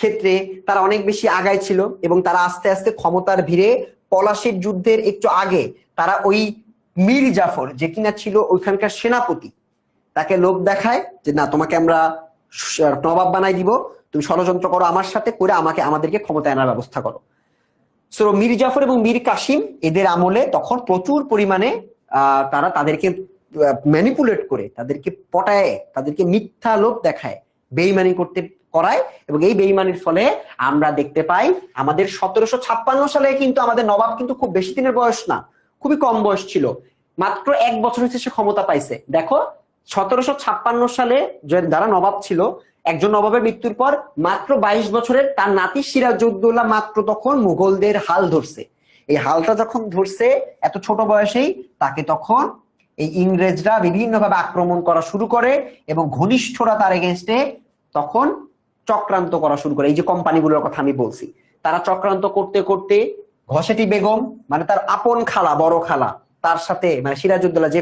Speaker 1: ক্ষেত্রে তারা অনেক বেশি আগায় ছিল, এবং তারা আস্তে আস্তে ক্ষমতার ভিড়ে পলাশির যুদ্ধের একটু আগে তারা ওই মীর জাফর, যে কিনা ছিল ওইখানকার সেনাপতি, তাকে লোভ দেখায় যে না, তোমাকে আমরা নবাব বানাই দিব, তুমি ষড়যন্ত্র করো আমার সাথে, করে আমাদেরকে ক্ষমতায় আনার ব্যবস্থা করো। সো মীর জাফর এবং মীর কাসিম এদের আমলে তখন প্রচুর পরিমাণে তারা তাদেরকে ম্যানিপুলেট করে, তাদেরকে পটায়, তাদেরকে মিথ্যা লোভ দেখায়, বেইমানি করায়, এবং এই বেইমানির ফলে আমরা দেখতে পাই আমাদের 1756 সালে কিন্তু আমাদের নবাব কিন্তু খুব বেশি দিনের বয়স না, খুবই কম বয়স ছিল, মাত্র 1 বছর হচ্ছে সে ক্ষমতা পাইছে। দেখো 1756 সালে যারা নবাব ছিল, একজন নবাবের মৃত্যুর পর মাত্র 22 বছরের তার নাতি সিরাজউদ্দৌলা মাত্র তখন মুঘলদের হাল ধরছে। এই হালটা যখন ধরছে এত ছোট বয়সেই, তাকে তখন এই ইংরেজরা বিভিন্নভাবে আক্রমণ করা শুরু করে, এবং ঘনিষ্ঠরা তার এগেনস্টে তখন চক্রান্ত করা শুরু করে। এই যে কোম্পানিগুলোর কথা আমি বলছি, তারা চক্রান্ত করতে করতে ঘসেটি বেগম, মানে তার আপন খালা, বড় খালা, তার সাথে, মানে সিরাজউদ্দৌলা যে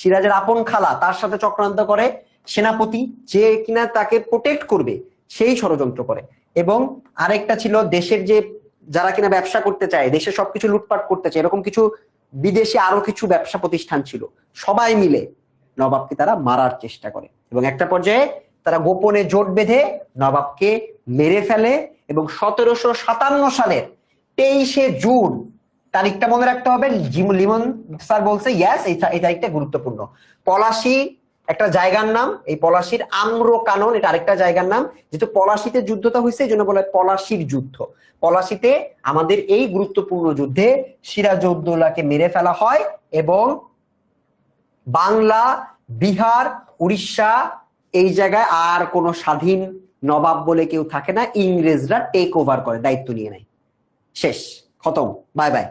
Speaker 1: সিরাজের আপন খালা, তার সাথে চক্রান্ত করে। সেনাপতি যে কিনা তাকে প্রোটেক্ট করবে সেই ষড়যন্ত্র করে। এবং আরেকটা ছিল দেশের যে যারা কিনা ব্যবসা করতে চায়, দেশে সবকিছু লুটপাট করতে চায়, এরকম কিছু বিদেশে আরো কিছু ব্যবসা প্রতিষ্ঠান ছিল, সবাই মিলে নবাবকে তারা মারার চেষ্টা করে, এবং একটা পর্যায়ে তারা গোপনে জোট বেঁধে নবাবকে মেরে ফেলে। এবং 1757 সালের 23শে জুন, তারিখটা মনে রাখতে হবে, লিমন স্যার বলছে ইয়েস, এই তারিখটা গুরুত্বপূর্ণ। পলাশী একটা জায়গার নাম, এই পলাশীর আম্রকানন এটা আরেকটা জায়গার নাম। যেহেতু পলাশীতে যুদ্ধটা হয়েছে এই জন্য বলে পলাশীর যুদ্ধ। পলাশীতে আমাদের এই গুরুত্বপূর্ণ যুদ্ধে সিরাজউদ্দৌলাকে মেরে ফেলা হয়, এবং বাংলা, বিহার, উড়িষ্যা এই জায়গায় আর কোনো স্বাধীন নবাব বলে কেউ থাকে না, ইংরেজরা টেক ওভার করে, দায়িত্ব নিয়ে নেয়, শেষ, খতম, বাই বাই।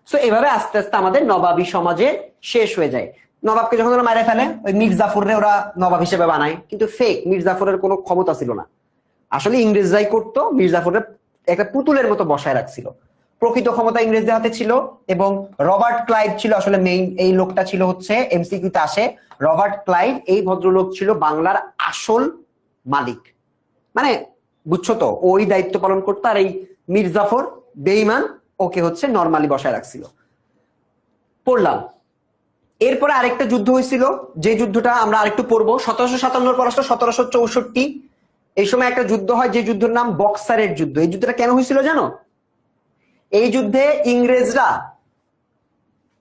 Speaker 1: সো এভাবে আস্তে আস্তে আমাদের নবাবী সমাজে শেষ হয়ে যায়। নবাবকে যখন ওরা মারে ফেলে, ওই মীর জাফরে ওরা নবাব হিসেবে বানায়, কিন্তু ফেক, মীর জাফরের কোনো ক্ষমতা ছিল না, আসলে ইংরেজরাই করতো। মীর জাফরের একটা পুতুলের মতো বসায় রাখছিল। প্রকৃত ক্ষমতা ইংরেজদের হাতে ছিল এবং রবার্ট ক্লাইভ ছিল আসলে মেইন, এই লোকটা ছিল হচ্ছে এমসিকিউতে আসে, রবার্ট ক্লাইভ এই ভদ্রলোক ছিল বাংলার আসল মালিক। মানে বুঝছো তো, ওই দায়িত্ব পালন করতো, আর এই মীর জাফর বেঈমান ওকে হচ্ছে নরমালি বসায় রাখছিল। পড়লাম। এরপরে আরেকটা যুদ্ধ হয়েছিল, যে যুদ্ধটা আমরা আরেকটু পড়বো 1757 পর আসলো 1764। এই সময় একটা যুদ্ধ হয়, যে যুদ্ধের নাম বক্সারের যুদ্ধ। এই যুদ্ধটা কেন হয়েছিল জানো? এই যুদ্ধে ইংরেজরা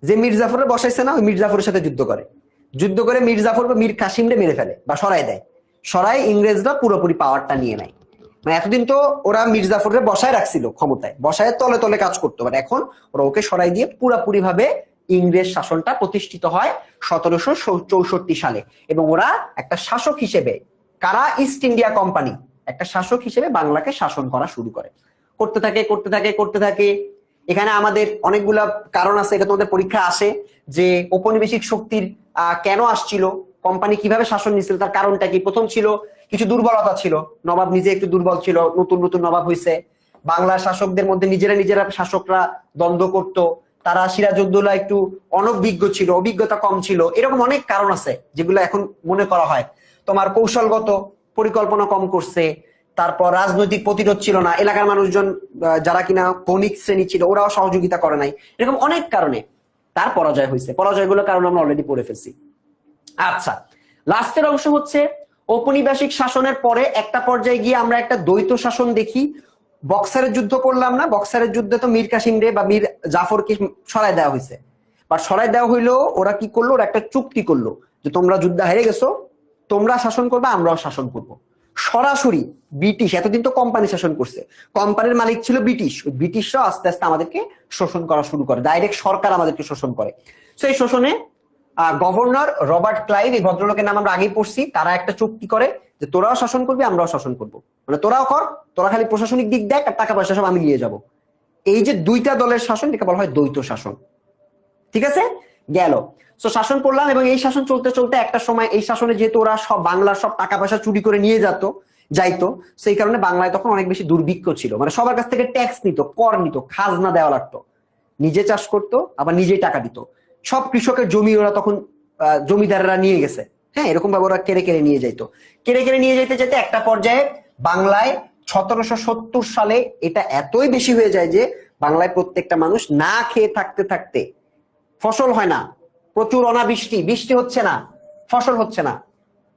Speaker 1: যে মীর জাফরের বসাইছে না, ওই মীর জাফরের সাথে যুদ্ধ করে। যুদ্ধ করে মীর জাফর বা মীর কাসিমরে মেরে ফেলে বা সরাই দেয়। সরাই ইংরেজরা পুরোপুরি পাওয়ারটা নিয়ে নেয়। মানে এতদিন তো ওরা মীর জাফরকে বসায় রাখছিল ক্ষমতায়, বসায় তলে তলে কাজ করতো, বাট এখন ওরা ওকে সরাই দিয়ে পুরোপুরি ভাবে ইংরেজ শাসনটা প্রতিষ্ঠিত হয় 1764 সালে। এবং ওরা একটা শাসক হিসেবে, কারা? ইস্ট ইন্ডিয়া কোম্পানি, একটা শাসক হিসেবে বাংলাকে শাসন করা শুরু করে। করতে থাকে করতে থাকে করতে থাকে। এখানে আমাদের অনেকগুলা কারণ আছে, এটা তোমাদের পরীক্ষা আসে যে ঔপনিবেশিক শক্তির কেন আসছিল, কোম্পানি কিভাবে শাসন নিচ্ছিল, তার কারণটা কি। প্রথম ছিল কিছু দুর্বলতা ছিল, নবাব নিজে একটু দুর্বল ছিল, নতুন নতুন নবাব হয়েছে, বাংলার শাসকদের মধ্যে নিজেরা শাসকরা দ্বন্দ্ব করত, তারা সিরাজউদ্দৌলা একটু অনভিজ্ঞ ছিল, অভিজ্ঞতা কম ছিল, এরকম অনেক কারণ আছে যেগুলো এখন মনে করা হয়। তোমার কৌশলগত পরিকল্পনা কম করছে, তারপর রাজনৈতিক প্রতিরোধ ছিল না, এলাকার মানুষজন যারা কিনা বণিক শ্রেণী ছিল ওরাও সহযোগিতা করে নাই, এরকম অনেক কারণে তার পরাজয় হয়েছে। পরাজয়গুলোর কারণ আমরা অলরেডি পড়ে ফেলছি। আচ্ছা, লাস্টের অংশ হচ্ছে ঔপনিবেশিক শাসনের পরে একটা পর্যায়ে গিয়ে আমরা একটা দ্বৈত শাসন দেখি। বক্সারের যুদ্ধ করলাম না, বক্সারের যুদ্ধে তো মীর কাসিম রে বা মীর জাফরকে সরাই দেওয়া হয়েছে, বাট সরাই দেওয়া হইলো, ওরা কি করলো, ওরা একটা চুক্তি করলো যে তোমরা যুদ্ধ হেরে গেছো, তোমরা শাসন করবে, আমরাও শাসন করবো। সরাসরি ব্রিটিশ, এতদিন তো কোম্পানি শাসন করছে, কোম্পানির মালিক ছিল ব্রিটিশ, ওই ব্রিটিশরা আস্তে আস্তে আমাদেরকে শোষণ করা শুরু করে, ডাইরেক্ট সরকার আমাদেরকে শোষণ করে। তো এই শোষণে গভর্নর রবার্ট ক্লাইভ, এই ভদ্রলোকের নাম আমরা আগেই পড়ছি, তারা একটা চুক্তি করে যে তোরাও শাসন করবি, আমরাও শাসন করবো, মানে তোরাও কর, তোরা খালি প্রশাসনিক দিক দেখ, আর টাকা পয়সা সব আমি নিয়ে যাব। এই যে দুইটা দলের শাসন, এটাকে বলা হয় দ্বৈত শাসন। ঠিক আছে, গেল। তো শাসন করলাম, এবং এই শাসন চলতে চলতে একটা সময় এই শাসনে যেহেতু ওরা সব বাংলার সব টাকা পয়সা চুরি করে নিয়ে যাইতো, সেই কারণে বাংলায় তখন অনেক বেশি দুর্ভিক্ষ ছিল, মানে সবার কাছ থেকে ট্যাক্স নিত, কর নিত, খাজনা দেওয়া লাগতো, নিজে চাষ করতো আবার নিজেই টাকা দিত। সব কৃষকের জমি ওরা তখন জমিদাররা নিয়ে গেছে, হ্যাঁ, এরকম ভাবে ওরা কেড়ে কেড়ে নিয়ে যাইতো। কেড়ে কেড়ে নিয়ে যেতে যেতে একটা পর্যায়ে বাংলায় 1770 সালে এটা এতই বেশি হয়ে যায় যে বাংলায় প্রত্যেকটা মানুষ না খেয়ে থাকতে থাকতে, ফসল হয় না, প্রচুর অনাবৃষ্টি, বৃষ্টি হচ্ছে না, ফসল হচ্ছে না,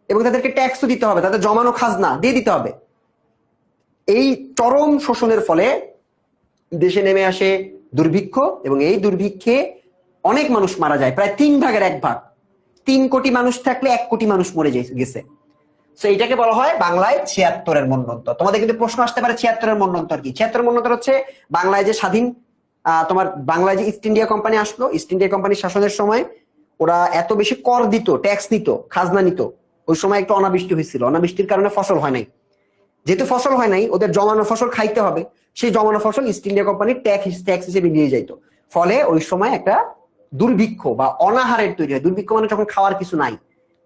Speaker 1: এবং তাদেরকে ট্যাক্সও দিতে হবে, তাদের জমানো খাজনা দিয়ে দিতে হবে। এই চরম শোষণের ফলে দেশে নেমে আসে দুর্ভিক্ষ, এবং এই দুর্ভিক্ষে অনেক মানুষ মারা যায়, প্রায় 1/3। 3 কোটি মানুষ থাকলে 1 কোটি মানুষ মরে গেছে। তো এইটাকে বলা হয় বাংলায় 76-এর মন্বন্তর। তোমাদের কিন্তু প্রশ্ন আসতে পারে 76-এর মন্বন্তর কি? 76-এর মন্বন্তর হচ্ছে বাংলায় যে স্বাধীন, তোমার বাংলায় যে ইস্ট ইন্ডিয়া কোম্পানি আসলো, ইস্ট ইন্ডিয়া কোম্পানির শাসনের সময় ওরা এত বেশি কর দিত, ট্যাক্স নিত, খাজনা নিত, ওই সময় একটু অনাবৃষ্টি হয়েছিল, অনাবৃষ্টির কারণে ফসল হয় নাই। যেহেতু ফসল হয় নাই, ওদের জমানো ফসল খাইতে হবে, সেই জমানো ফসল ইস্ট ইন্ডিয়া কোম্পানি ট্যাক্স হিসেবে নিয়ে যাইতো। ফলে ওই সময় একটা দুর্ভিক্ষ বা অনাহারের তৈরি হয়। দুর্ভিক্ষ মানে যখন খাওয়ার কিছু নাই,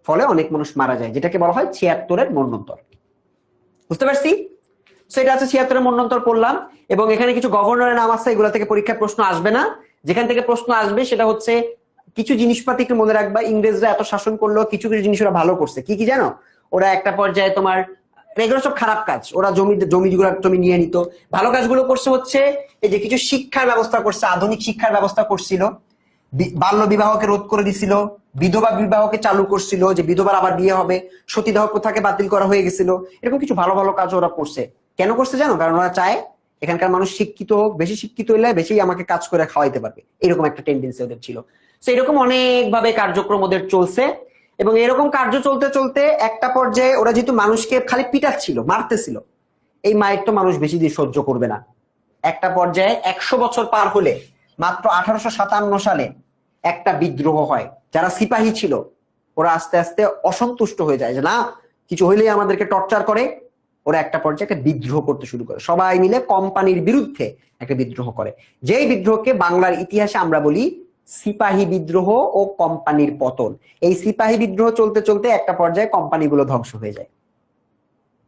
Speaker 1: ফলে অনেক মানুষ মারা যায়, যেটাকে বলা হয় 76-এর মন্বন্তর। বুঝতে পারছি? সেটা আছে 76-এর মন্বন্তর পড়লাম, এবং এখানে কিছু গভর্নরের নাম আছে, এগুলো থেকে পরীক্ষায় প্রশ্ন আসবে না। যেখান থেকে প্রশ্ন আসবে সেটা হচ্ছে কিছু জিনিসপাতি একটু মনে রাখবা। ইংরেজরা এত শাসন করলো, কিছু কিছু জিনিস ওরা ভালো করছে। কি কি জানো? ওরা একটা পর্যায়ে তোমার, এগুলো সব খারাপ কাজ, ওরা জমি নিয়ে নিত। ভালো কাজগুলো করছে হচ্ছে এই যে কিছু শিক্ষার ব্যবস্থা করছে, আধুনিক শিক্ষার ব্যবস্থা করছিল, বাল্য বিবাহকে রোধ করে দিছিল, বিধবা বিবাহকে চালু করছিল, যে বিধবার আবার বিয়ে হবে, সতীদাহ প্রথাকে বাতিল করা হয়ে গেছিল। এরকম কিছু ভালো ভালো কাজ ওরা করছে। কেন করছে জানো? কারণ ওরা চায় এখানকার মানুষ শিক্ষিত হোক, বেশি শিক্ষিত হইলে বেশি আমাকে কাজ করে খাওয়াইতে পারবে, এরকম একটা টেন্ডেন্সি ওদের ছিল। তো এরকম অনেকভাবে কার্যক্রম ওদের চলছে, এবং এরকম কার্য চলতে চলতে একটা পর্যায়ে ওরা যেহেতু মানুষকে খালি পিটাচ্ছিল, মারতেছিল, এই মায়ের তো মানুষ বেশি দিন সহ্য করবে না। একটা পর্যায়ে 100 বছর পার হলে মাত্র 1857 সালে একটা বিদ্রোহ হয়। যারা সিপাহী ছিল ওরা আস্তে আস্তে অসন্তুষ্ট হয়ে যায় যে না, কিছু হইলেই আমাদেরকে টর্চার করে। ওরা একটা পর্যায়ে একটা বিদ্রোহ করতে শুরু করে, সবাই মিলে কোম্পানির বিরুদ্ধে একটা বিদ্রোহ করে, যেই বিদ্রোহকে বাংলার ইতিহাসে আমরা বলি সিপাহী বিদ্রোহ ও কোম্পানির পতন। এই সিপাহী বিদ্রোহ চলতে চলতে একটা পর্যায়ে কোম্পানিগুলো ধ্বংস হয়ে যায়।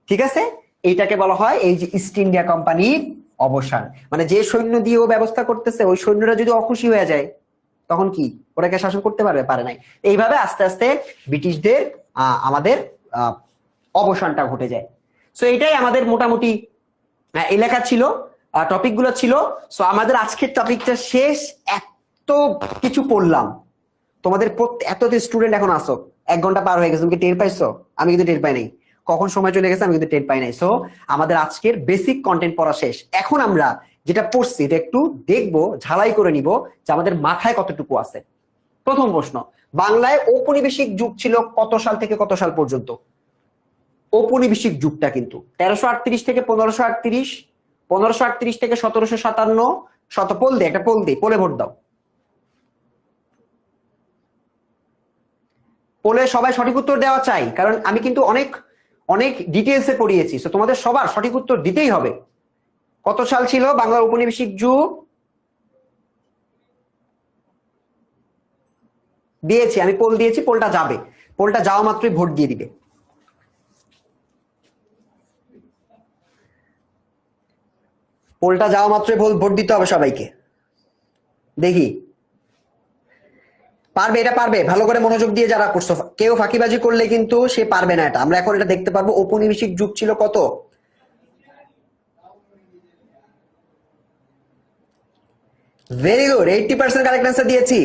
Speaker 1: ঠিক আছে, এইটাকে বলা হয় এই যে ইস্ট ইন্ডিয়া কোম্পানির অবসান। মানে যে সৈন্য দিয়ে ও ব্যবস্থা করতেছে ওই সৈন্যরা যদি অখুশি হয়ে যায় তখন কি ওরাকে শাসন করতে পারবে? পারে নাই। এইভাবে আস্তে আস্তে ব্রিটিশদের আমাদের অবসানটা ঘটে যায়। সো এটাই আমাদের মোটামুটি এলাকা ছিল, টপিক গুলো ছিল। সো আমাদের আজকের টপিকটা শেষ। এত কিছু পড়লাম, তোমাদের এত স্টুডেন্ট এখন আসো, 1 ঘন্টা পার হয়ে গেছে, তুমি টের পাইছো? আমি কিন্তু টের পাই নাই কখন সময় চলে গেছে, আমি কিন্তু টের পাই নাই। সো আমাদের আজকের বেসিক কন্টেন্ট পড়া শেষ। এখন আমরা যেটা পড়ছি এটা একটু দেখবো, ঝালাই করে নিব যে আমাদের মাথায় কতটুকু আছে। প্রথম প্রশ্ন, বাংলায় ঔপনিবেশিক যুগ ছিল কত সাল থেকে কত সাল পর্যন্ত? ঔপনিবেশিক যুগটা কিন্তু 1338 থেকে 1538, 1538 থেকে 1757, পোল দে, একটা পোল দে, পোলে ভোট দাও। পোলে সবাই সঠিক উত্তর দেওয়া চাই, কারণ আমি কিন্তু অনেক অনেক ডিটেলসে পড়িয়েছি। তো তোমাদের সবার সঠিক উত্তর দিতেই হবে। কত সাল ছিল বাংলার ঔপনিবেশিক যুগ? দিয়েছি আমি, পোল দিয়েছি, পোলটা যাবে, পোলটা যাওয়া মাত্রই ভোট দিয়ে দিবে। পোলটা যাওয়া মাত্রই ভোট দিতে হবে সবাইকে। দেখি পারবে, এটা পারবে, ভালো করে মনোযোগ দিয়ে যারা করছো। কেউ ফাঁকিবাজি করলে কিন্তু সে পারবে না এটা। আমরা এখন এটা দেখতে পারবো ঔপনিবেশিক যুগ ছিল কত। ভেরি গুড, 80% কারেক্ট অ্যান্সার দিয়েছি,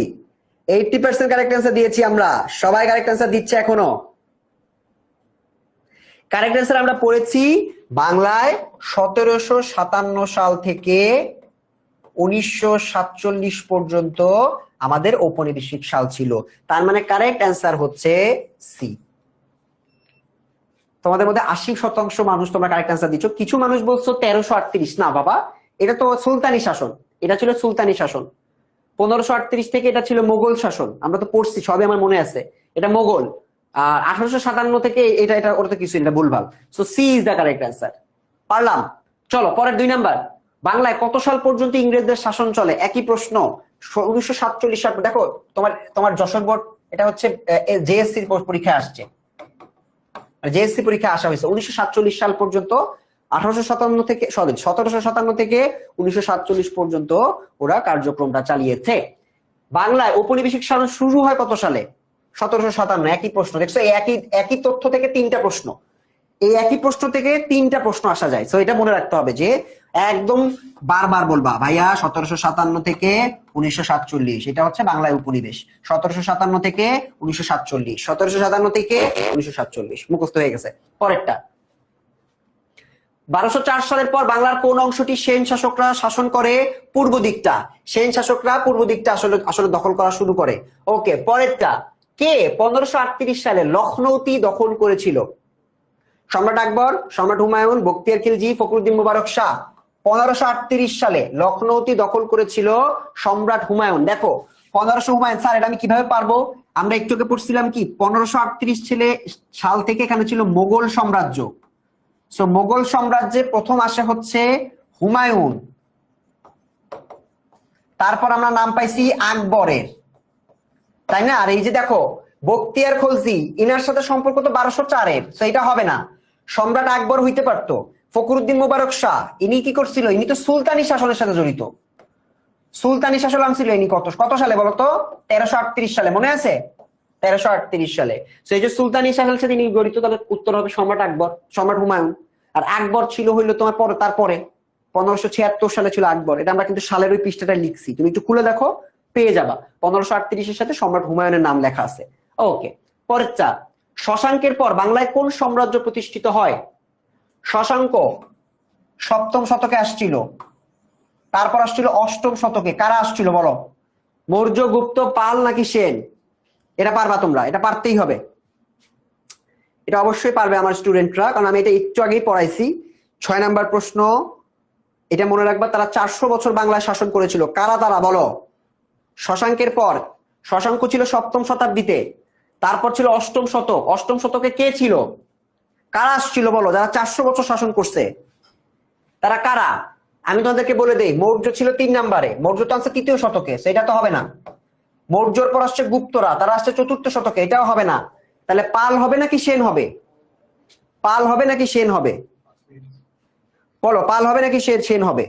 Speaker 1: 80% কারেক্ট অ্যান্সার দিয়েছি আমরা। সবাই কারেক্ট অ্যান্সার দিচ্ছে এখনো। কারেক্ট অ্যান্সার আমরা পড়েছি বাংলায় 1757 সাল থেকে 1947 পর্যন্ত আমাদের ঔপনিবেশিক সাল ছিল। তার মানে কারেক্ট অ্যান্সার হচ্ছে সি। তোমাদের মধ্যে 80% মানুষ তোমরা কারেক্ট অ্যান্সার দিচ্ছ। কিছু মানুষ বলছো 1338। না বাবা, এটা তো সুলতানি শাসন, এটা ছিল সুলতানি শাসন। 1538 থেকে এটা ছিল মোগল শাসন, আমরা তো পড়ছি, সবই আমার মনে আছে, এটা মোগল। আর 1857 থেকে এটা এটা ওটা তো কিছু, এটা ভুলভাল। So C is the correct answer. পারলাম। চলো পরের 2 নাম্বার, বাংলায় কত সাল পর্যন্ত ইংরেজদের শাসন চলে? একই প্রশ্ন। 1947 সাল। দেখো তোমার তোমার যশোর বোর্ড, এটা হচ্ছে জেএসসি পরীক্ষায় আসছে, জেএসসি পরীক্ষা আসা হয়েছে 1947 সাল পর্যন্ত। 1857 থেকে 1757 থেকে 1947 পর্যন্ত ওরা কার্যক্রমটা চালিয়েছে। বাংলায় ঔপনিবেশিক শাসন শুরু হয় কত সালে? 1757। একই প্রশ্ন, দেখছো একই একই তথ্য থেকে 3টা প্রশ্ন, এই একই প্রশ্ন থেকে 3টা প্রশ্ন আসা যায়। সো এটা মনে রাখতে হবে যে একদম বারবার বলবা ভাইয়া 1757 থেকে 1947, এটা হচ্ছে বাংলায় উপনিবেশ। 1757 থেকে 1947, 1757 থেকে 1947, মুখস্থ হয়ে গেছে। পরেরটা, 1204 সালের পর বাংলার কোন অংশটি সেন শাসকরা শাসন করে? পূর্ব দিকটা। সেন শাসকরা পূর্ব দিকটা আসলে দখল করা শুরু করে। ওকে, পরেরটা, কে 1538 সালে লখনৌতি দখল করেছিল? সম্রাট আকবর, সম্রাট হুমায়ুন, বখতিয়ার খিলজি, ফখরুদ্দিন মুবারক শাহ। 1538 সালে লখনৌতি দখল করেছিল সম্রাট হুমায়ুন। দেখো 1500 হুমায়ুন, স্যার এটা আমি কিভাবে পারবো? আমরা একটু আগে পড়ছিলাম কি 1538 সাল থেকে এখানে ছিল মোগল সাম্রাজ্য। সো মোগল সাম্রাজ্যে প্রথম আসে হচ্ছে হুমায়ুন, তারপর আমরা নাম পাইছি আকবরের, তাই না? আর এই যে দেখো বখতিয়ার খলজি, ইনার সাথে সম্পর্ক তো 1204-এর, সো এটা হবে না। সম্রাট আকবর হইতে পারতো। ফখরুদ্দিন মুবারক শাহ, ইনি কি করছিল? ইনি তো সুলতানি শাসনের সাথে জড়িত। সুলতানি শাসন আনছিল ইনি কত সালে বলতো? 1338 সালে, মনে আছে? 1338 সালে। সো এই যে সুলতানি শাসনের সাথে ইনি জড়িত, তাহলে উত্তর হবে সম্রাট আকবর, সম্রাট হুমায়ুন। আর আকবর ছিল হইলো তোমার তারপরে 1576 সালে ছিল আকবর। এটা আমরা কিন্তু সালের ওই পৃষ্ঠাটা লিখছি, তুমি একটু খুলে দেখো পেয়ে যাবা। 1538-এর সাথে সম্রাট হুমায়ুনের নাম লেখা আছে। ওকে, পরেরটা, শশাঙ্কের পর বাংলায় কোন সাম্রাজ্য প্রতিষ্ঠিত হয়? শশাঙ্ক 7ম শতকে আসছিল, তারপর আসছিল 8ম শতকে। কারা আসছিল বলো? মৌর্য, গুপ্ত, পাল নাকি সেন? এটা পারবা তোমরা, এটা পারতেই হবে, এটা অবশ্যই পারবে আমার স্টুডেন্টরা, কারণ আমি এটা একটু আগেই পড়াইছি। 6 নাম্বার প্রশ্ন, এটা মনে রাখবা, তারা 400 বছর বাংলায় শাসন করেছিল। কারা তারা বলো? শশাঙ্কের পর, শশাঙ্ক ছিল 7ম শতাব্দীতে, তারপর ছিল 8ম শতক। 8ম শতকে কে ছিল? কারা আসছিল বলো যারা 400 বছর শাসন করছে? তারা কারা? আমি তোমাদেরকে বলে দেই, মৌর্য ছিল 3 নাম্বারে, মৌর্য তো আসছে 3য় শতকে, সেটা তো হবে না। মৌর্যর পর আসছে গুপ্তরা, তারা আসছে 4র্থ শতকে, এটাও হবে না। তাহলে পাল হবে নাকি সেন হবে? পাল হবে নাকি সেন হবে? বলো, পাল হবে নাকি সেন হবে?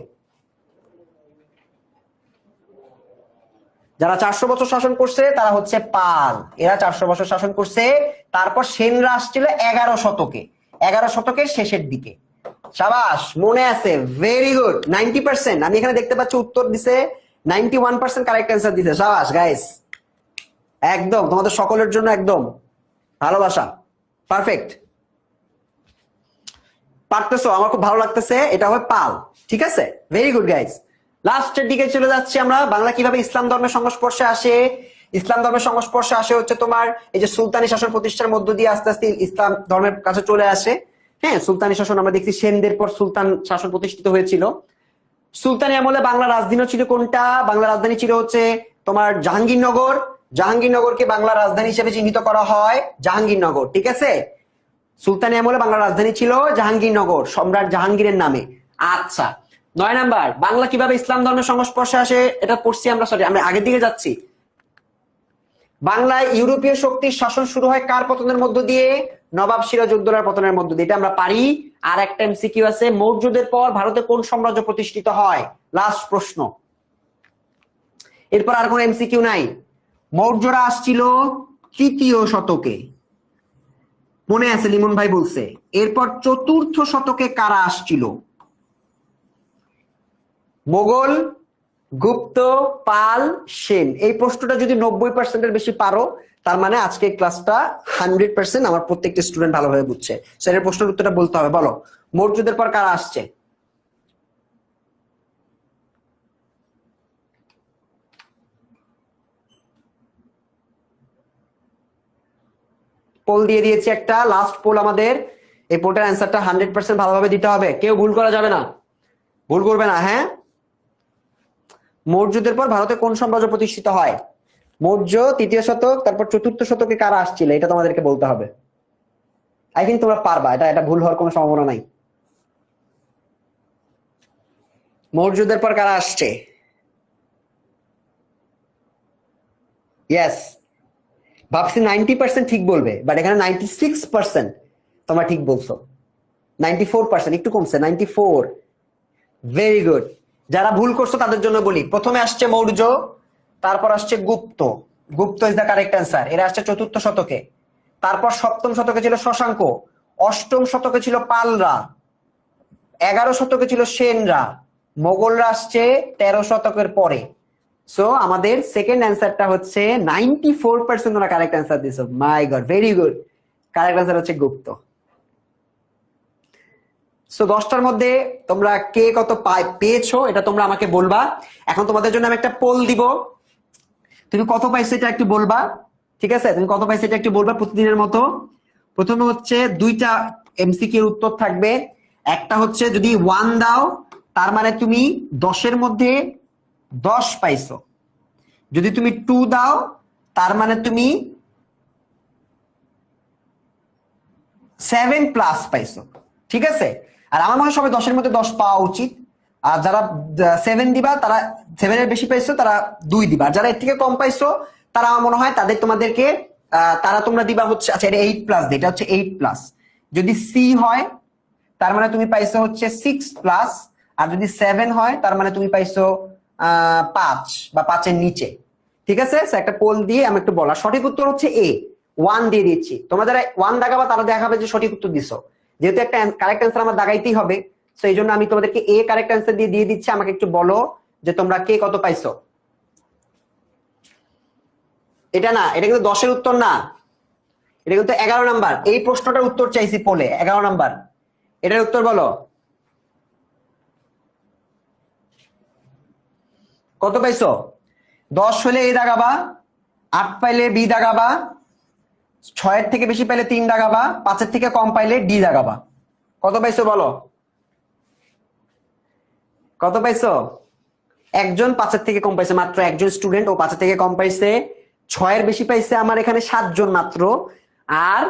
Speaker 1: যারা 400 বছর শাসন করছে তারা হচ্ছে পাল, এরা 400 বছর শাসন করছে। তারপর সেনরা আসছিল 11 শতকে, 11 শতকের শেষের দিকে। সাবাস, মনে আছে, ভেরি গুড, 90%। আমি এখানে দেখতে পাচ্ছি উত্তর দিছে 91% কারেক্ট অ্যান্সার দিছে। সাবাস গাইস, একদম তোমাদের সকলের জন্য একদম ভালোবাসা, পারফেক্ট, পারতেছো, আমার খুব ভালো লাগতেছে। এটা হবে পাল, ঠিক আছে, ভেরি গুড গাইস। লাস্টের দিকে চলে যাচ্ছি আমরা। বাংলা কিভাবে ইসলাম ধর্মের সংস্পর্শে আসে? ইসলাম ধর্মের সংস্পর্শে আসে হচ্ছে তোমার এই যে সুলতানি শাসন প্রতিষ্ঠার মধ্য দিয়ে আস্তে আস্তে ইসলাম ধর্মের কাছে চলে আসে। হ্যাঁ, সুলতানি শাসন আমরা দেখছি সেনদের পর সুলতান শাসন প্রতিষ্ঠিত হয়েছিল। সুলতানি আমলে বাংলা রাজধানী ছিল কোনটা? বাংলা রাজধানী ছিল হচ্ছে তোমার জাহাঙ্গীরনগর। জাহাঙ্গীরনগরকে বাংলা রাজধানী হিসেবে চিহ্নিত করা হয় জাহাঙ্গীরনগর, ঠিক আছে। সুলতানি আমলে বাংলা রাজধানী ছিল জাহাঙ্গীরনগর, সম্রাট জাহাঙ্গীরের নামে। আচ্ছা, 9 নাম্বার, বাংলা কিভাবে ইসলাম ধর্মের সংস্পর্শে আসে? এটা পড়ছি আমরা, সরি আমরা আগের দিকে যাচ্ছি। বাংলায় ইউরোপীয় শক্তির শাসন শুরু হয় কার পতনের মধ্য দিয়ে? নবাব সিরাজউদ্দৌলার পতনের মধ্য দিয়ে। এটা আমরা পারি। আর একটা এমসিকিউ আছে, মৌর্যদের পর ভারতে কোন সাম্রাজ্য প্রতিষ্ঠিত হয়? লাস্ট প্রশ্ন, এরপর আর কোন এমসিকিউ নাই। মৌর্যরা আসছিল 3য় শতকে, মনে আছে, লিমন ভাই বলছে। এরপর 4র্থ শতকে কারা আসছিল? মোগল, গুপ্ত, পাল, সেন। এই প্রশ্নটা যদি 90%-এর বেশি পারো, তার মানে আজকে ক্লাসটা 100% আমার প্রত্যেকটা স্টুডেন্ট ভালোভাবে বুঝছে। স্যারের প্রশ্নের উত্তরটা বলতে হবে। বলো, মৌর্যদের পর কারা আসছে? পোল দিয়ে দিয়েছি একটা, লাস্ট পোল আমাদের। এই পোলটার অ্যান্সারটা 100% ভালোভাবে দিতে হবে, কেউ ভুল করা যাবে না, ভুল করবে না। হ্যাঁ, মৌর্যদের পর ভারতে কোন সাম্রাজ্য প্রতিষ্ঠিত হয়? মৌর্য 3য় শতক, তারপর 4র্থ শতকে কারা আসছিল, এটা তোমাদেরকে বলতে হবে। আই থিঙ্ক তোমরা পারবা, এটা ভুল হওয়ার কোনো সম্ভাবনা নাই। মৌর্যদের পর কারা আসছে? ইয়েস, ভাবছি 90% ঠিক বলবে, বাট এখানে 96% তোমরা ঠিক বলছো। 94%, একটু কমছে, 94। Very good. যারা ভুল করছো তাদের জন্য বলি, প্রথমে আসছে মৌর্য, তারপর আসছে গুপ্ত। গুপ্ত ইজ দ্য কারেক্ট অ্যান্সার। এরা আসছে 4র্থ শতকে। তারপর 7ম শতকে ছিল শশাঙ্ক, 8ম শতকে ছিল পালরা, 11 শতকে ছিল সেনরা, মোগলরা আসছে 13 শতকের পরে। সো আমাদের সেকেন্ড অ্যান্সারটা হচ্ছে 94% তোমরা কারেক্ট অ্যান্সার দিছো। My God, very good. Correct answer হচ্ছে গুপ্ত। সো 10টার মধ্যে তোমরা কে কত পেয়েছো এটা তোমরা আমাকে বলবা। এখন তোমাদের জন্য আমি একটা পোল দিব, তুমি কত পাইছো এটা একটু বলবা, ঠিক আছে? তুমি কত পাইছো এটা একটু বলবা প্রতিদিনের মতো। প্রথমে হচ্ছে 2টা এমসিকিউ এর উত্তর থাকবে। একটা হচ্ছে যদি 1 দাও তার মানে তুমি 10-এর মধ্যে 10 পাইছো। যদি তুমি 2 দাও তার মানে তুমি 7+ পাইছো, ঠিক আছে? আর আমার মনে হয় সবাই 10-এর মধ্যে 10 পাওয়া উচিত। আর যারা 7 দিবা তারা 7-এর বেশি পাইছো তারা 2 দিবা। আর যারা এর থেকে কম পাইছো তারা আমার মনে হয় তোমাদেরকে তোমরা দিবা হচ্ছে, আচ্ছা এটা 8+ দিই, এটা হচ্ছে 8+। যদি সি হয় তার মানে তুমি পাইছো হচ্ছে 6+, আর যদি 7 হয় তার মানে তুমি পাইছো 5 বা 5-এর নিচে, ঠিক আছে? একটা পোল দিয়ে আমি একটু বলা। সঠিক উত্তর হচ্ছে এ, 1 দিয়ে দিচ্ছি। তোমরা যারা 1 দাগাবা তারা দেখাবে যে সঠিক উত্তর দিছো। যেহেতু একটা কারেক্ট অ্যান্সার আমার দাগাইতেই হবে, তো এই জন্য আমি তোমাদেরকে এ কারেক্ট অ্যান্সার দিয়ে দিচ্ছি। আমাকে একটু বলো যে তোমরা কে কত পাইছো। এটা না, এটা কিন্তু 10-এর উত্তর না, এটা কিন্তু 11 নাম্বার। এই প্রশ্নটার উত্তর চাইছি পোলে, 11 নাম্বার। এটার উত্তর বলো কত পাইছো। 10 হলে এ দাগাবা, 8 পাইলে বি দাগাবা, 6-এর থেকে বেশি পাইলে 3 দাগাবা, 5-এর থেকে কম পাইলে ডি দাগাবা। কত পাইছো বলো, কত পাইছো? একজন 5-এর থেকে কম পাইছে, মাত্র একজন স্টুডেন্ট, ও 5-এর থেকে কম পাইছে। 6-এর বেশি পাইছে আমার এখানে 7 জন মাত্র। আর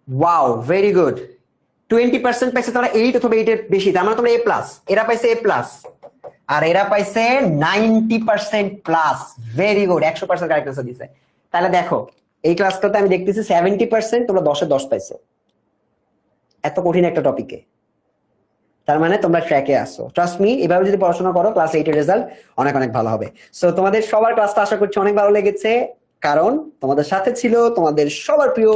Speaker 1: ওয়াও, ভেরি গুড, 20% পাইছে তোমরা 8 অথবা 8-এর বেশি, তার মানে তোমরা A+। এরা পাইছে A+, আর এরা পাইছে 90%+। ভেরি গুড, 100% কারেক্ট অ্যান্সার দিছে। তাহলে দেখো এই ক্লাসটাতে আমি দেখতেছি 70% তোমরা 10-এ 10 পাইছো, এত কঠিন একটা টপিকে। তার মানে তোমরা ট্র্যাকে আসো। ট্রাস্ট মি, এভাবে যদি পড়াশোনা করো ক্লাস 8 এর রেজাল্ট অনেক অনেক ভালো হবে। সো তোমাদের সবার ক্লাসটা আশা করছি অনেক ভালো লেগেছে, কারণ তোমাদের সাথে ছিল তোমাদের সবার প্রিয়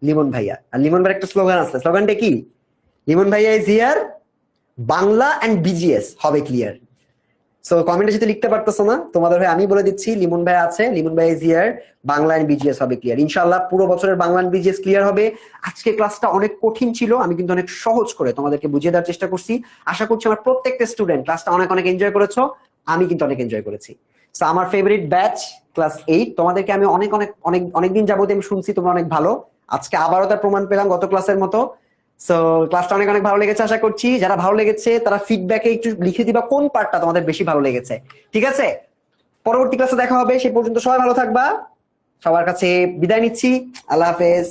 Speaker 1: লিমন ভাইয়া। আর লিমন ভাইয়ের একটা স্লোগান আছে, স্লোগানটা কি? লিমন ভাইয়া is here, Bangla and BGS হবে ক্লিয়ার। সো কমেন্টে যদি লিখতে পারতেছো না, তোমাদের হয়ে আমি বলে দিচ্ছি, লিমন ভাই আছে, লিমন ভাই is here, Bangla and BGS হবে ক্লিয়ার। ইনশাআল্লাহ পুরো বছরের বাংলা এন্ড বিজিএস ক্লিয়ার হবে। আজকে ক্লাসটা অনেক কঠিন ছিল, আমি কিন্তু অনেক সহজ করে তোমাদেরকে বুঝিয়ে দেওয়ার চেষ্টা করছি। আশা করছি আমার প্রত্যেকটা স্টুডেন্ট ক্লাসটা অনেক অনেক এনজয় করেছো, আমি কিন্তু অনেক এনজয় করেছি। সো আমার ফেভারিট ব্যাচ ক্লাস 8, তোমাদেরকে আমি অনেক অনেক অনেক অনেকদিন যাবত আমি শুনছি তোমরা অনেক ভালো, আজকে আবারও তার প্রমাণ পেলাম গত ক্লাসের মতো। সো ক্লাসটা অনেক অনেক ভালো লেগেছে আশা করছি। যারা ভালো লেগেছে তারা ফিডব্যাকে একটু লিখে দিবা কোন পার্টটা তোমাদের বেশি ভালো লেগেছে, ঠিক আছে? পরবর্তী ক্লাসে দেখা হবে, সে পর্যন্ত সবাই ভালো থাকবা। সবার কাছে বিদায় নিচ্ছি, আল্লাহ হাফেজ।